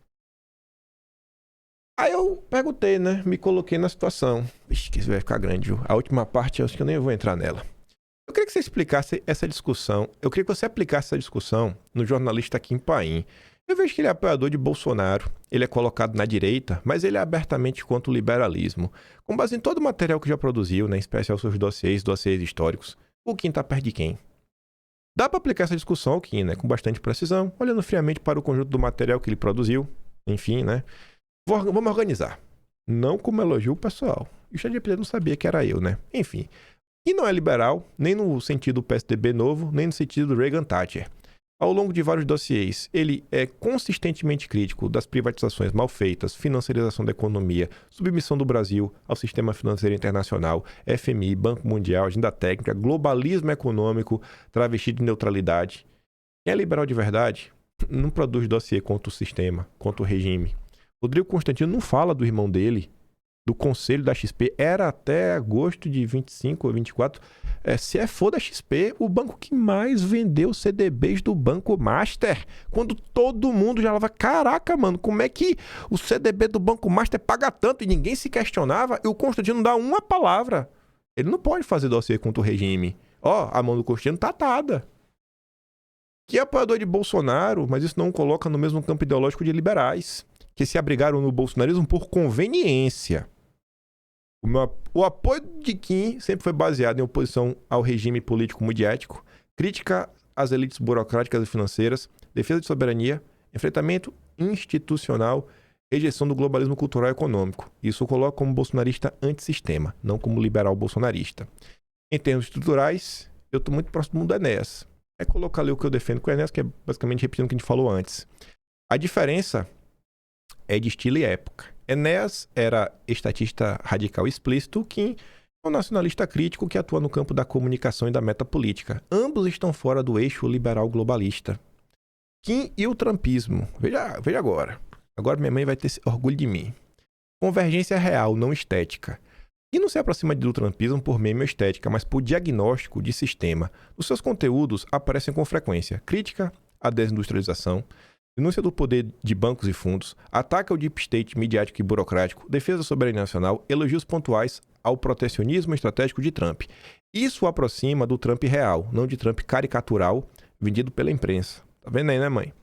Aí eu perguntei, né, me coloquei na situação. Vixe, que isso vai ficar grande, viu? A última parte eu acho que eu nem vou entrar nela. Eu queria que você explicasse essa discussão. Eu queria que você aplicasse essa discussão no jornalista Kim Paim. Eu vejo que ele é apoiador de Bolsonaro, ele é colocado na direita, mas ele é abertamente contra o liberalismo. Com base em todo o material que já produziu, né, em especial seus dossiês históricos, o Kim tá perto de quem? Dá para aplicar essa discussão ao Kim, né, com bastante precisão, olhando friamente para o conjunto do material que ele produziu. Enfim, né? Vamos organizar. Não como elogio pessoal. E o ChatGPT não sabia que era eu, né? Enfim. E não é liberal, nem no sentido do PSDB novo, nem no sentido do Reagan-Thatcher. Ao longo de vários dossiês, ele é consistentemente crítico das privatizações mal feitas, financiarização da economia, submissão do Brasil ao sistema financeiro internacional, FMI, Banco Mundial, agenda técnica, globalismo econômico, travestido de neutralidade. Quem é liberal de verdade não produz dossiê contra o sistema, contra o regime. Rodrigo Constantino não fala do irmão dele, do conselho da XP, era até agosto de 25 ou 24, CFO da XP, o banco que mais vendeu CDBs do Banco Master, quando todo mundo já falava, caraca, mano, como é que o CDB do Banco Master paga tanto e ninguém se questionava, e o Constantino não dá uma palavra. Ele não pode fazer dossiê contra o regime. Ó, a mão do Constantino tá atada. Que é apoiador de Bolsonaro, mas isso não coloca no mesmo campo ideológico de liberais, que se abrigaram no bolsonarismo por conveniência. O apoio de Kim sempre foi baseado em oposição ao regime político mediático, crítica às elites burocráticas e financeiras, defesa de soberania, enfrentamento institucional, rejeição do globalismo cultural e econômico. Isso o coloca como bolsonarista antissistema, não como liberal bolsonarista. Em termos estruturais, eu estou muito próximo do mundo do Enéas. É colocar ali o que eu defendo com o Enéas, que é basicamente repetindo o que a gente falou antes. A diferença é de estilo e época. Enéas era estatista radical explícito, Kim é um nacionalista crítico que atua no campo da comunicação e da metapolítica. Ambos estão fora do eixo liberal globalista. Kim e o trumpismo. Veja agora. Agora minha mãe vai ter orgulho de mim. Convergência real, não estética. Kim não se aproxima do trumpismo por meme ou estética, mas por diagnóstico de sistema. Os seus conteúdos aparecem com frequência. Crítica à desindustrialização, denúncia do poder de bancos e fundos, ataque ao deep state midiático e burocrático, defesa da soberania nacional, elogios pontuais ao protecionismo estratégico de Trump. Isso o aproxima do Trump real, não de Trump caricatural vendido pela imprensa. Tá vendo aí, né, mãe?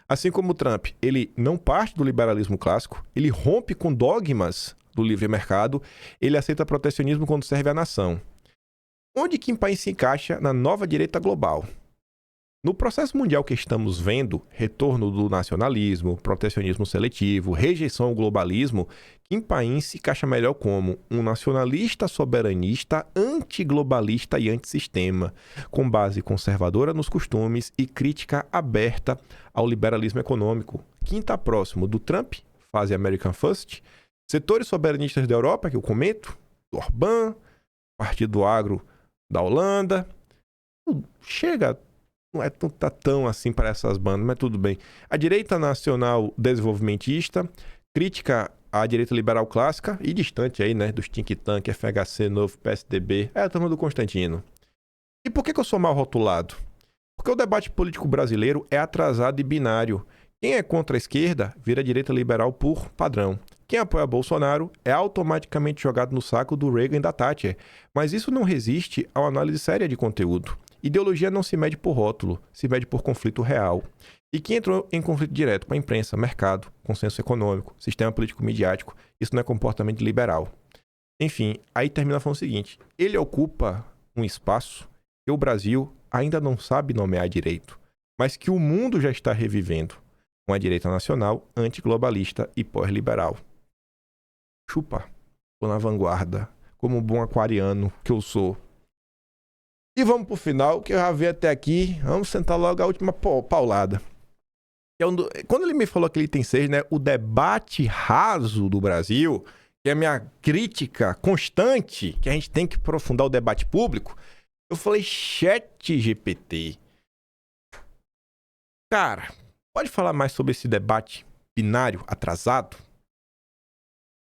Assim como o Trump, ele não parte do liberalismo clássico, ele rompe com dogmas do livre mercado, ele aceita protecionismo quando serve à nação. Onde Kim Paim se encaixa na nova direita global? No processo mundial que estamos vendo, retorno do nacionalismo, protecionismo seletivo, rejeição ao globalismo, Kim Paim se encaixa melhor como um nacionalista soberanista, antiglobalista e antissistema, com base conservadora nos costumes e crítica aberta ao liberalismo econômico. Kim está próximo do Trump, fase American First, setores soberanistas da Europa, que eu comento, do Orbán, Partido do Agro da Holanda. Chega, não é tão assim para essas bandas, mas tudo bem. A direita nacional desenvolvimentista, crítica à direita liberal clássica e distante aí, né, dos think tank, FHC, Novo, PSDB, é a turma do Constantino. E por que eu sou mal rotulado? Porque o debate político brasileiro é atrasado e binário. Quem é contra a esquerda vira direita liberal por padrão. Quem apoia Bolsonaro é automaticamente jogado no saco do Reagan e da Thatcher. Mas isso não resiste a uma análise séria de conteúdo. Ideologia não se mede por rótulo, se mede por conflito real. E quem entrou em conflito direto com a imprensa, mercado, consenso econômico, sistema político midiático, isso não é comportamento liberal. Enfim, aí termina falando o seguinte: ele ocupa um espaço que o Brasil ainda não sabe nomear direito, mas que o mundo já está revivendo. Uma direita nacional, antiglobalista e pós-liberal. Chupa, tô na vanguarda, como um bom aquariano que eu sou. E vamos pro final, que eu já vi até aqui. Vamos sentar logo a última paulada. Quando ele me falou aquele item 6, né? O debate raso do Brasil, que é a minha crítica constante, que a gente tem que aprofundar o debate público. Eu falei, ChatGPT. Cara, pode falar mais sobre esse debate binário, atrasado?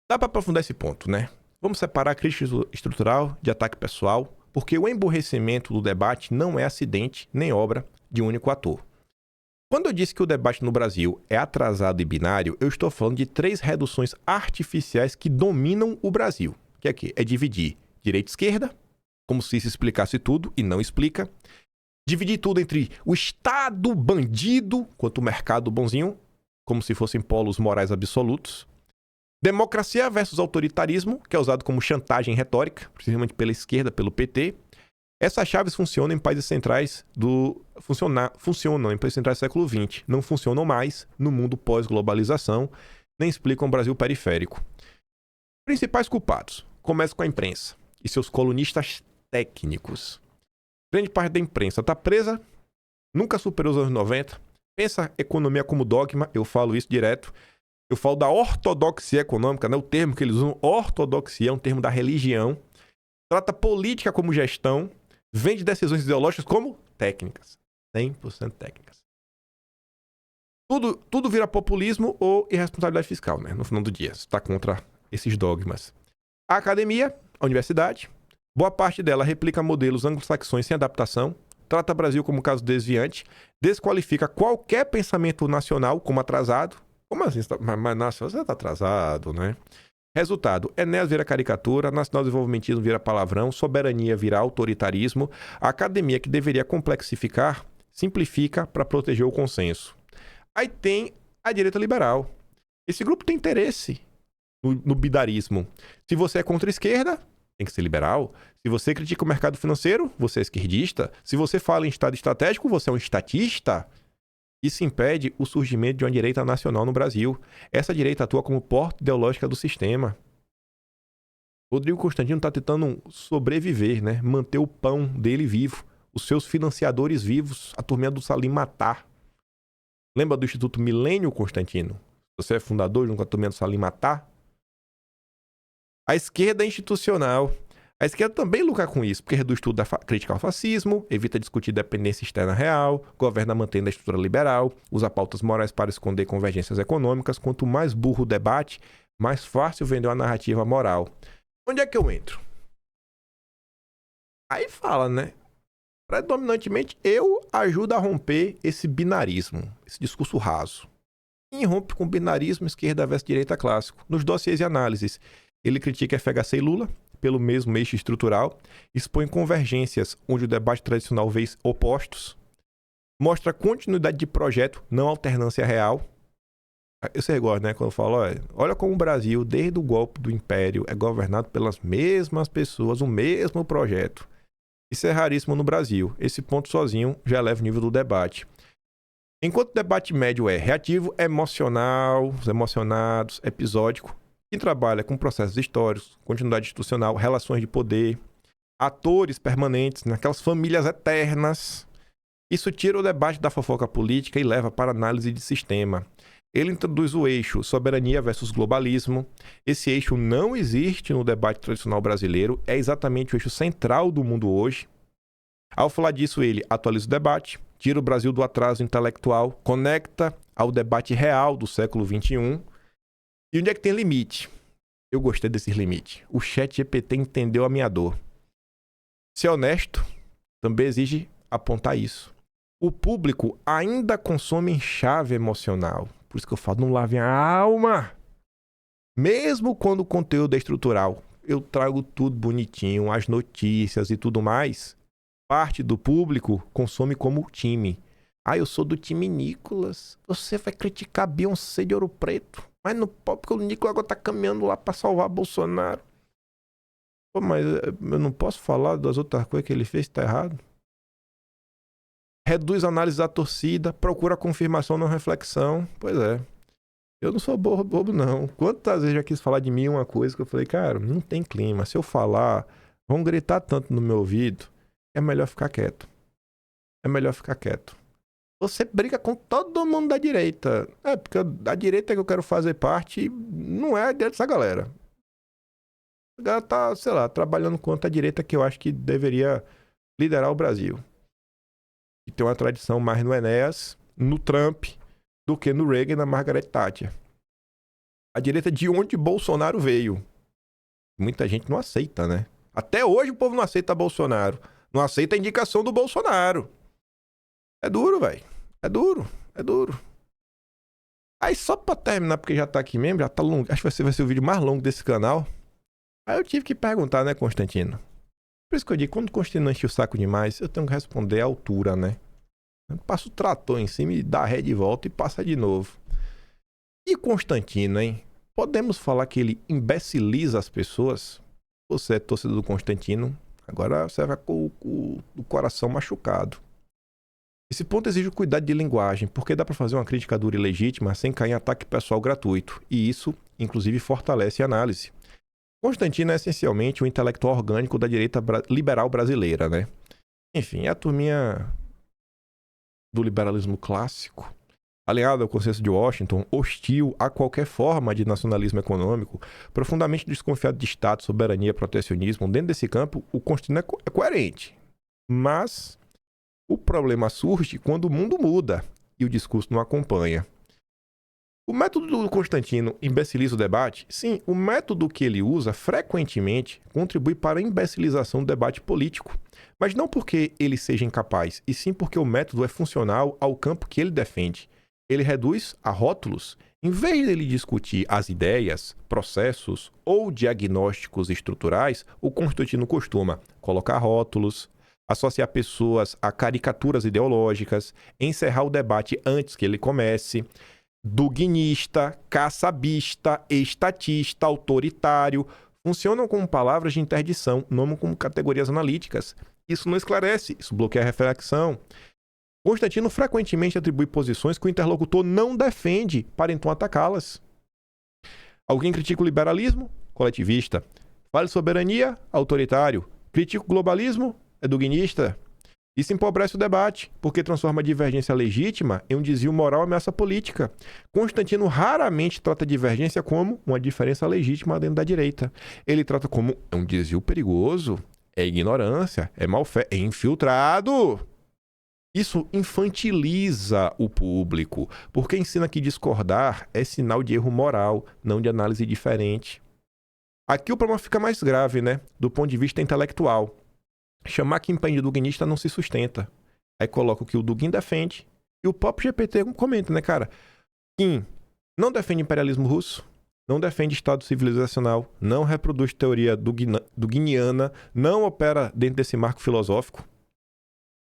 Dá para aprofundar esse ponto, né? Vamos separar a crítica estrutural de ataque pessoal, porque o emburrecimento do debate não é acidente nem obra de um único ator. Quando eu disse que o debate no Brasil é atrasado e binário, eu estou falando de 3 reduções artificiais que dominam o Brasil. Que é que é dividir direita e esquerda, como se isso explicasse tudo e não explica. Dividir tudo entre o Estado bandido quanto o mercado bonzinho, como se fossem polos morais absolutos. Democracia versus autoritarismo, que é usado como chantagem retórica, principalmente pela esquerda, pelo PT. Essas chaves funcionam em países centrais funcionam em países centrais do século XX, não funcionam mais no mundo pós-globalização, nem explicam o Brasil periférico. Principais culpados. Começa com a imprensa e seus colunistas técnicos. Grande parte da imprensa está presa, nunca superou os anos 90. Pensa economia como dogma, eu falo isso direto. Eu falo da ortodoxia econômica, né? O termo que eles usam, ortodoxia, é um termo da religião. Trata política como gestão, vende decisões ideológicas como técnicas. 100% técnicas. Tudo vira populismo ou irresponsabilidade fiscal, né? No final do dia, está contra esses dogmas. A academia, a universidade, boa parte dela replica modelos anglo-saxões sem adaptação, trata o Brasil como caso desviante, desqualifica qualquer pensamento nacional como atrasado. Como assim? Mas nossa, você está atrasado, né? Resultado, Enéas vira caricatura, nacional desenvolvimentismo vira palavrão, soberania vira autoritarismo, a academia que deveria complexificar, simplifica para proteger o consenso. Aí tem a direita liberal. Esse grupo tem interesse no bidarismo. Se você é contra a esquerda, tem que ser liberal. Se você critica o mercado financeiro, você é esquerdista. Se você fala em estado estratégico, você é um estatista. Isso impede o surgimento de uma direita nacional no Brasil. Essa direita atua como porta ideológica do sistema. Rodrigo Constantino está tentando sobreviver, né? Manter o pão dele vivo. Os seus financiadores vivos. A turminha do Salim Matar. Lembra do Instituto Milênio, Constantino? Você é fundador junto com a turminha do Salim Matar? A esquerda é institucional. A esquerda também lucra com isso, porque reduz tudo a crítica ao fascismo, evita discutir dependência externa real, governa mantendo a estrutura liberal, usa pautas morais para esconder convergências econômicas. Quanto mais burro o debate, mais fácil vender uma narrativa moral. Onde é que eu entro? Aí fala, né? Predominantemente, eu ajudo a romper esse binarismo, esse discurso raso. E rompe com o binarismo esquerda versus direita clássico. Nos dossiês e análises, ele critica FHC e Lula pelo mesmo eixo estrutural, expõe convergências onde o debate tradicional vê opostos, mostra continuidade de projeto, não alternância real. Você gosta, né? Quando eu falo, olha como o Brasil, desde o golpe do Império, é governado pelas mesmas pessoas, o mesmo projeto. Isso é raríssimo no Brasil. Esse ponto sozinho já eleva o nível do debate. Enquanto o debate médio é reativo, emocional, os emocionados, episódico, quem trabalha com processos históricos, continuidade institucional, relações de poder, atores permanentes, naquelas famílias eternas, isso tira o debate da fofoca política e leva para análise de sistema. Ele introduz o eixo soberania versus globalismo. Esse eixo não existe no debate tradicional brasileiro, é exatamente o eixo central do mundo hoje. Ao falar disso, ele atualiza o debate, tira o Brasil do atraso intelectual, conecta ao debate real do século XXI. E onde é que tem limite? Eu gostei desses limites. O ChatGPT entendeu a minha dor. Ser honesto também exige apontar isso. O público ainda consome em chave emocional. Por isso que eu falo, não lavem a alma. Mesmo quando o conteúdo é estrutural, eu trago tudo bonitinho, as notícias e tudo mais. Parte do público consome como time. Eu sou do time Nicolas. Você vai criticar Beyoncé de Ouro Preto. Mas não pode, porque o Nicolas agora tá caminhando lá pra salvar Bolsonaro. Pô, mas eu não posso falar das outras coisas que ele fez que tá errado? Reduz a análise da torcida, procura confirmação não reflexão. Pois é. Eu não sou bobo, não. Quantas vezes já quis falar de mim uma coisa que eu falei, cara, não tem clima. Se eu falar, vão gritar tanto no meu ouvido, é melhor ficar quieto. É melhor ficar quieto. Você briga com todo mundo da direita. Porque a direita que eu quero fazer parte não é a direita dessa galera. A galera tá, sei lá, trabalhando contra a direita que eu acho que deveria liderar o Brasil. E tem uma tradição mais no Enéas, no Trump, do que no Reagan e na Margaret Thatcher. A direita de onde Bolsonaro veio. Muita gente não aceita, né? Até hoje o povo não aceita Bolsonaro. Não aceita a indicação do Bolsonaro. É duro, velho. É duro. É duro. Aí só pra terminar, porque já tá aqui mesmo, já tá longo. Acho que vai ser o vídeo mais longo desse canal. Aí eu tive que perguntar, né, Constantino? Por isso que eu digo, quando o Constantino enche o saco demais, eu tenho que responder à altura, né? Eu passo o trator em cima e dá ré de volta e passa de novo. E Constantino, hein? Podemos falar que ele imbeciliza as pessoas? Você é torcedor do Constantino, agora você vai com o coração machucado. Esse ponto exige cuidado de linguagem, porque dá para fazer uma crítica dura e legítima sem cair em ataque pessoal gratuito. E isso, inclusive, fortalece a análise. Constantino é essencialmente o intelectual orgânico da direita liberal brasileira, né? Enfim, é a turminha do liberalismo clássico, alinhado ao consenso de Washington, hostil a qualquer forma de nacionalismo econômico, profundamente desconfiado de Estado, soberania, protecionismo. Dentro desse campo, o Constantino é coerente. Mas o problema surge quando o mundo muda e o discurso não acompanha. O método do Constantino imbeciliza o debate? Sim, o método que ele usa frequentemente contribui para a imbecilização do debate político. Mas não porque ele seja incapaz, e sim porque o método é funcional ao campo que ele defende. Ele reduz a rótulos. Em vez de ele discutir as ideias, processos ou diagnósticos estruturais, o Constantino costuma colocar rótulos, associar pessoas a caricaturas ideológicas, encerrar o debate antes que ele comece, duguinista, caçabista, estatista, autoritário, funcionam como palavras de interdição, não como categorias analíticas. Isso não esclarece, isso bloqueia a reflexão. Constantino frequentemente atribui posições que o interlocutor não defende para então atacá-las. Alguém critica o liberalismo? Coletivista. Fala de soberania? Autoritário. Critica o globalismo? É duguinista. Isso empobrece o debate, porque transforma a divergência legítima em um desvio moral e ameaça política. Constantino raramente trata a divergência como uma diferença legítima dentro da direita. Ele trata como um desvio perigoso, é ignorância, é má-fé, é infiltrado. Isso infantiliza o público, porque ensina que discordar é sinal de erro moral, não de análise diferente. Aqui o problema fica mais grave, né? Do ponto de vista intelectual. Chamar Kim Paine de duguinista não se sustenta. Aí coloca o que o Dugin defende. E o próprio GPT comenta, né, cara? Kim não defende imperialismo russo, não defende Estado civilizacional, não reproduz teoria duginiana, não opera dentro desse marco filosófico.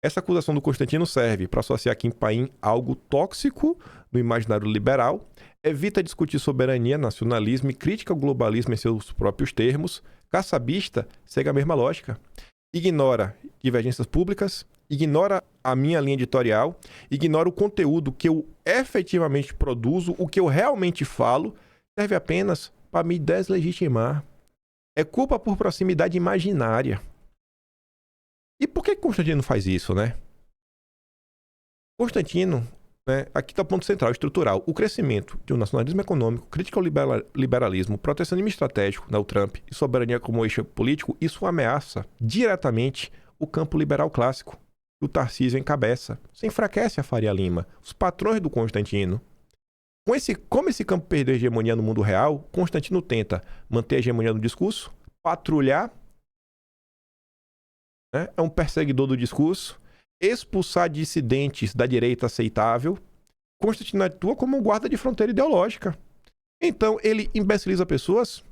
Essa acusação do Constantino serve para associar Kim Paine a algo tóxico no imaginário liberal, evita discutir soberania, nacionalismo e crítica ao globalismo em seus próprios termos. Caçabista segue a mesma lógica. Ignora divergências públicas, ignora a minha linha editorial, ignora o conteúdo que eu efetivamente produzo, o que eu realmente falo, serve apenas para me deslegitimar. É culpa por proximidade imaginária. E por que Constantino faz isso, né? Constantino, né, aqui está o ponto central, estrutural. O crescimento de um nacionalismo econômico, crítica ao liberalismo, protecionismo estratégico, né, o Trump, e soberania como eixo político, isso ameaça diretamente o campo liberal clássico, que o Tarcísio encabeça. Isso enfraquece a Faria Lima, os patrões do Constantino. Como esse campo perdeu a hegemonia no mundo real, Constantino tenta manter a hegemonia no discurso, patrulhar, né, é um perseguidor do discurso, expulsar dissidentes da direita aceitável. Constantino atua como um guarda de fronteira ideológica. Então, ele imbeciliza pessoas,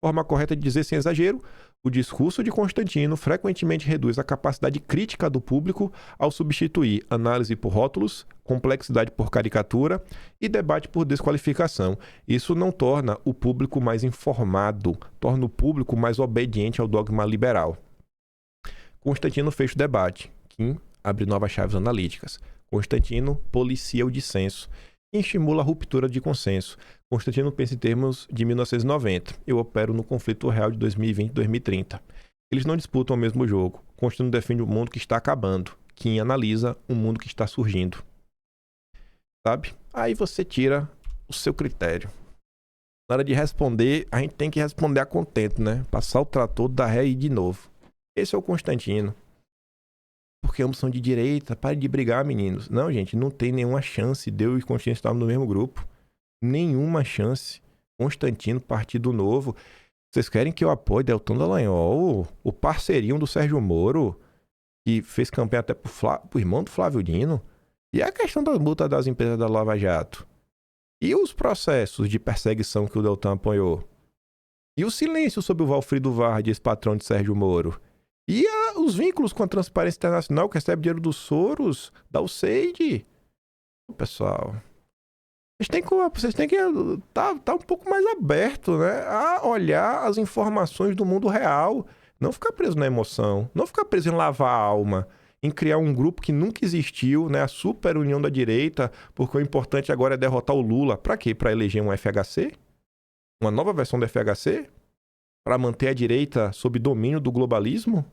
forma correta de dizer sem exagero. O discurso de Constantino frequentemente reduz a capacidade crítica do público ao substituir análise por rótulos, complexidade por caricatura e debate por desqualificação. Isso não torna o público mais informado, torna o público mais obediente ao dogma liberal. Constantino fecha o debate. Kim abre novas chaves analíticas. Constantino policia o dissenso e estimula a ruptura de consenso. Constantino pensa em termos de 1990. Eu opero no conflito real de 2020 e 2030. Eles não disputam o mesmo jogo. Constantino defende o mundo que está acabando. Kim analisa o mundo que está surgindo. Sabe? Aí você tira o seu critério. Na hora de responder, a gente tem que responder a contento, né? Passar o trator, dar ré e ir de novo. Esse é o Constantino. Porque ambos são de direita, pare de brigar, meninos. Não, gente, não tem nenhuma chance de eu e Constantino estarmos no mesmo grupo. Nenhuma chance. Constantino, Partido Novo. Vocês querem que eu apoie Deltan Dallagnol, o parceirinho do Sérgio Moro, que fez campanha até pro irmão do Flávio Dino? E a questão das multas das empresas da Lava Jato? E os processos de perseguição que o Deltan apoiou? E o silêncio sobre o Valfrido Vargas, ex-patrão de Sérgio Moro? E os vínculos com a Transparência Internacional, que recebe dinheiro dos Soros, da USAID? Pessoal, vocês têm que tá um pouco mais aberto, né? A olhar as informações do mundo real. Não ficar preso na emoção. Não ficar preso em lavar a alma. Em criar um grupo que nunca existiu, né? A super união da direita, porque o importante agora é derrotar o Lula. Pra quê? Pra eleger um FHC? Uma nova versão do FHC? Pra manter a direita sob domínio do globalismo?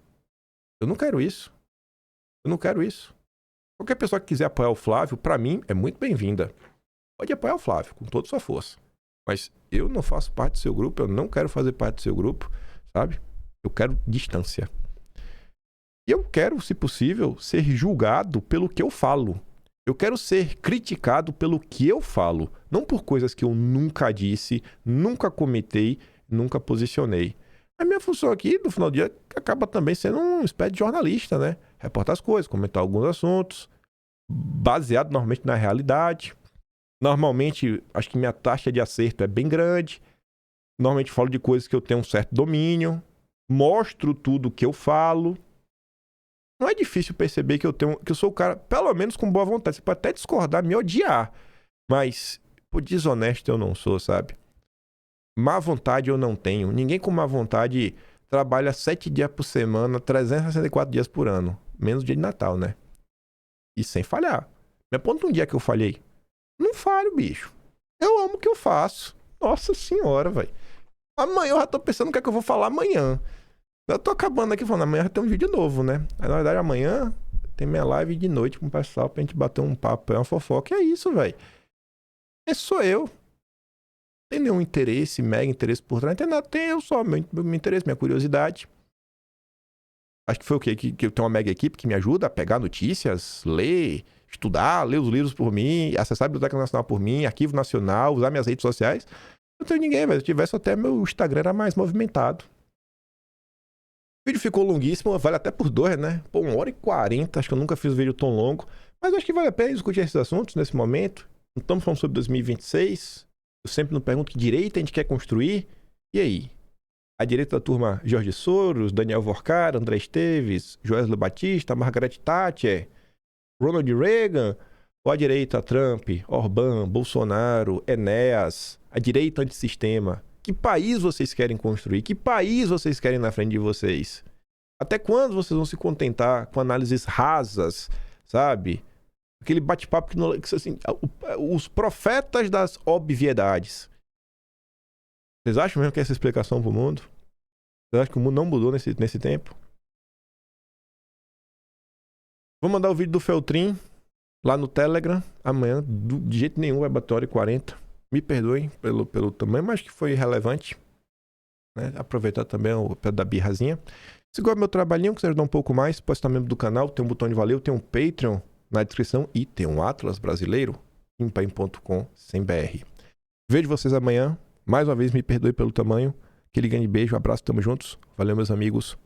Eu não quero isso. Eu não quero isso. Qualquer pessoa que quiser apoiar o Flávio, pra mim, é muito bem-vinda. Pode apoiar o Flávio, com toda a sua força. Mas eu não faço parte do seu grupo, eu não quero fazer parte do seu grupo, sabe? Eu quero distância. E eu quero, se possível, ser julgado pelo que eu falo. Eu quero ser criticado pelo que eu falo. Não por coisas que eu nunca disse, nunca comentei, nunca posicionei. A minha função aqui, no final do dia, acaba também sendo uma espécie de jornalista, né? Reportar as coisas, comentar alguns assuntos, baseado normalmente na realidade. Normalmente, acho que minha taxa de acerto é bem grande. Normalmente falo de coisas que eu tenho um certo domínio. Mostro tudo que eu falo. Não é difícil perceber que eu sou o cara, pelo menos com boa vontade. Você pode até discordar, me odiar. Mas, desonesto eu não sou, sabe? Má vontade eu não tenho. Ninguém com má vontade trabalha 7 dias por semana, 364 dias por ano. Menos dia de Natal, né? E sem falhar. Me aponta um dia que eu falhei. Não falho, bicho. Eu amo o que eu faço. Nossa senhora, velho. Amanhã eu já tô pensando o que é que eu vou falar amanhã. Eu tô acabando aqui falando, amanhã já tem um vídeo novo, né? Aí, na verdade, amanhã tem minha live de noite com o pessoal pra gente bater um papo, é uma fofoca. E é isso, velho. Esse sou eu. Não tem nenhum interesse, mega interesse por trás. Não tem nada, tem eu só, meu interesse, minha curiosidade. Acho que foi o quê? Que eu tenho uma mega equipe que me ajuda a pegar notícias, ler, estudar, ler os livros por mim, acessar a Biblioteca Nacional por mim, Arquivo Nacional, usar minhas redes sociais. Não tenho ninguém, velho. Se tivesse até meu Instagram era mais movimentado. O vídeo ficou longuíssimo, vale até por 2, né? Pô, 1h40, acho que eu nunca fiz um vídeo tão longo. Mas acho que vale a pena discutir esses assuntos nesse momento. Não estamos falando sobre 2026. Eu sempre me pergunto que direita a gente quer construir. E aí? A direita da turma Jorge Soros, Daniel Vorcar, André Esteves, Joesley Batista, Margaret Thatcher, Ronald Reagan, ou a direita Trump, Orbán, Bolsonaro, Enéas, a direita antissistema? Que país vocês querem construir? Que país vocês querem na frente de vocês? Até quando vocês vão se contentar com análises rasas, sabe? Aquele bate-papo que assim, os profetas das obviedades. Vocês acham mesmo que essa explicação pro mundo? Vocês acham que o mundo não mudou nesse tempo? Vou mandar o vídeo do Feltrin lá no Telegram. Amanhã, de jeito nenhum, vai bater 1h40. Me perdoem pelo tamanho, mas que foi relevante. Né? Aproveitar também o pé da birrazinha. Se gosta do meu trabalhinho, quiser ajudar um pouco mais, pode estar membro do canal, tem um botão de valeu, tem um Patreon na descrição e tem um Atlas brasileiro, impaim.com/br. Vejo vocês amanhã. Mais uma vez, me perdoe pelo tamanho. Aquele grande beijo, abraço, tamo juntos. Valeu, meus amigos.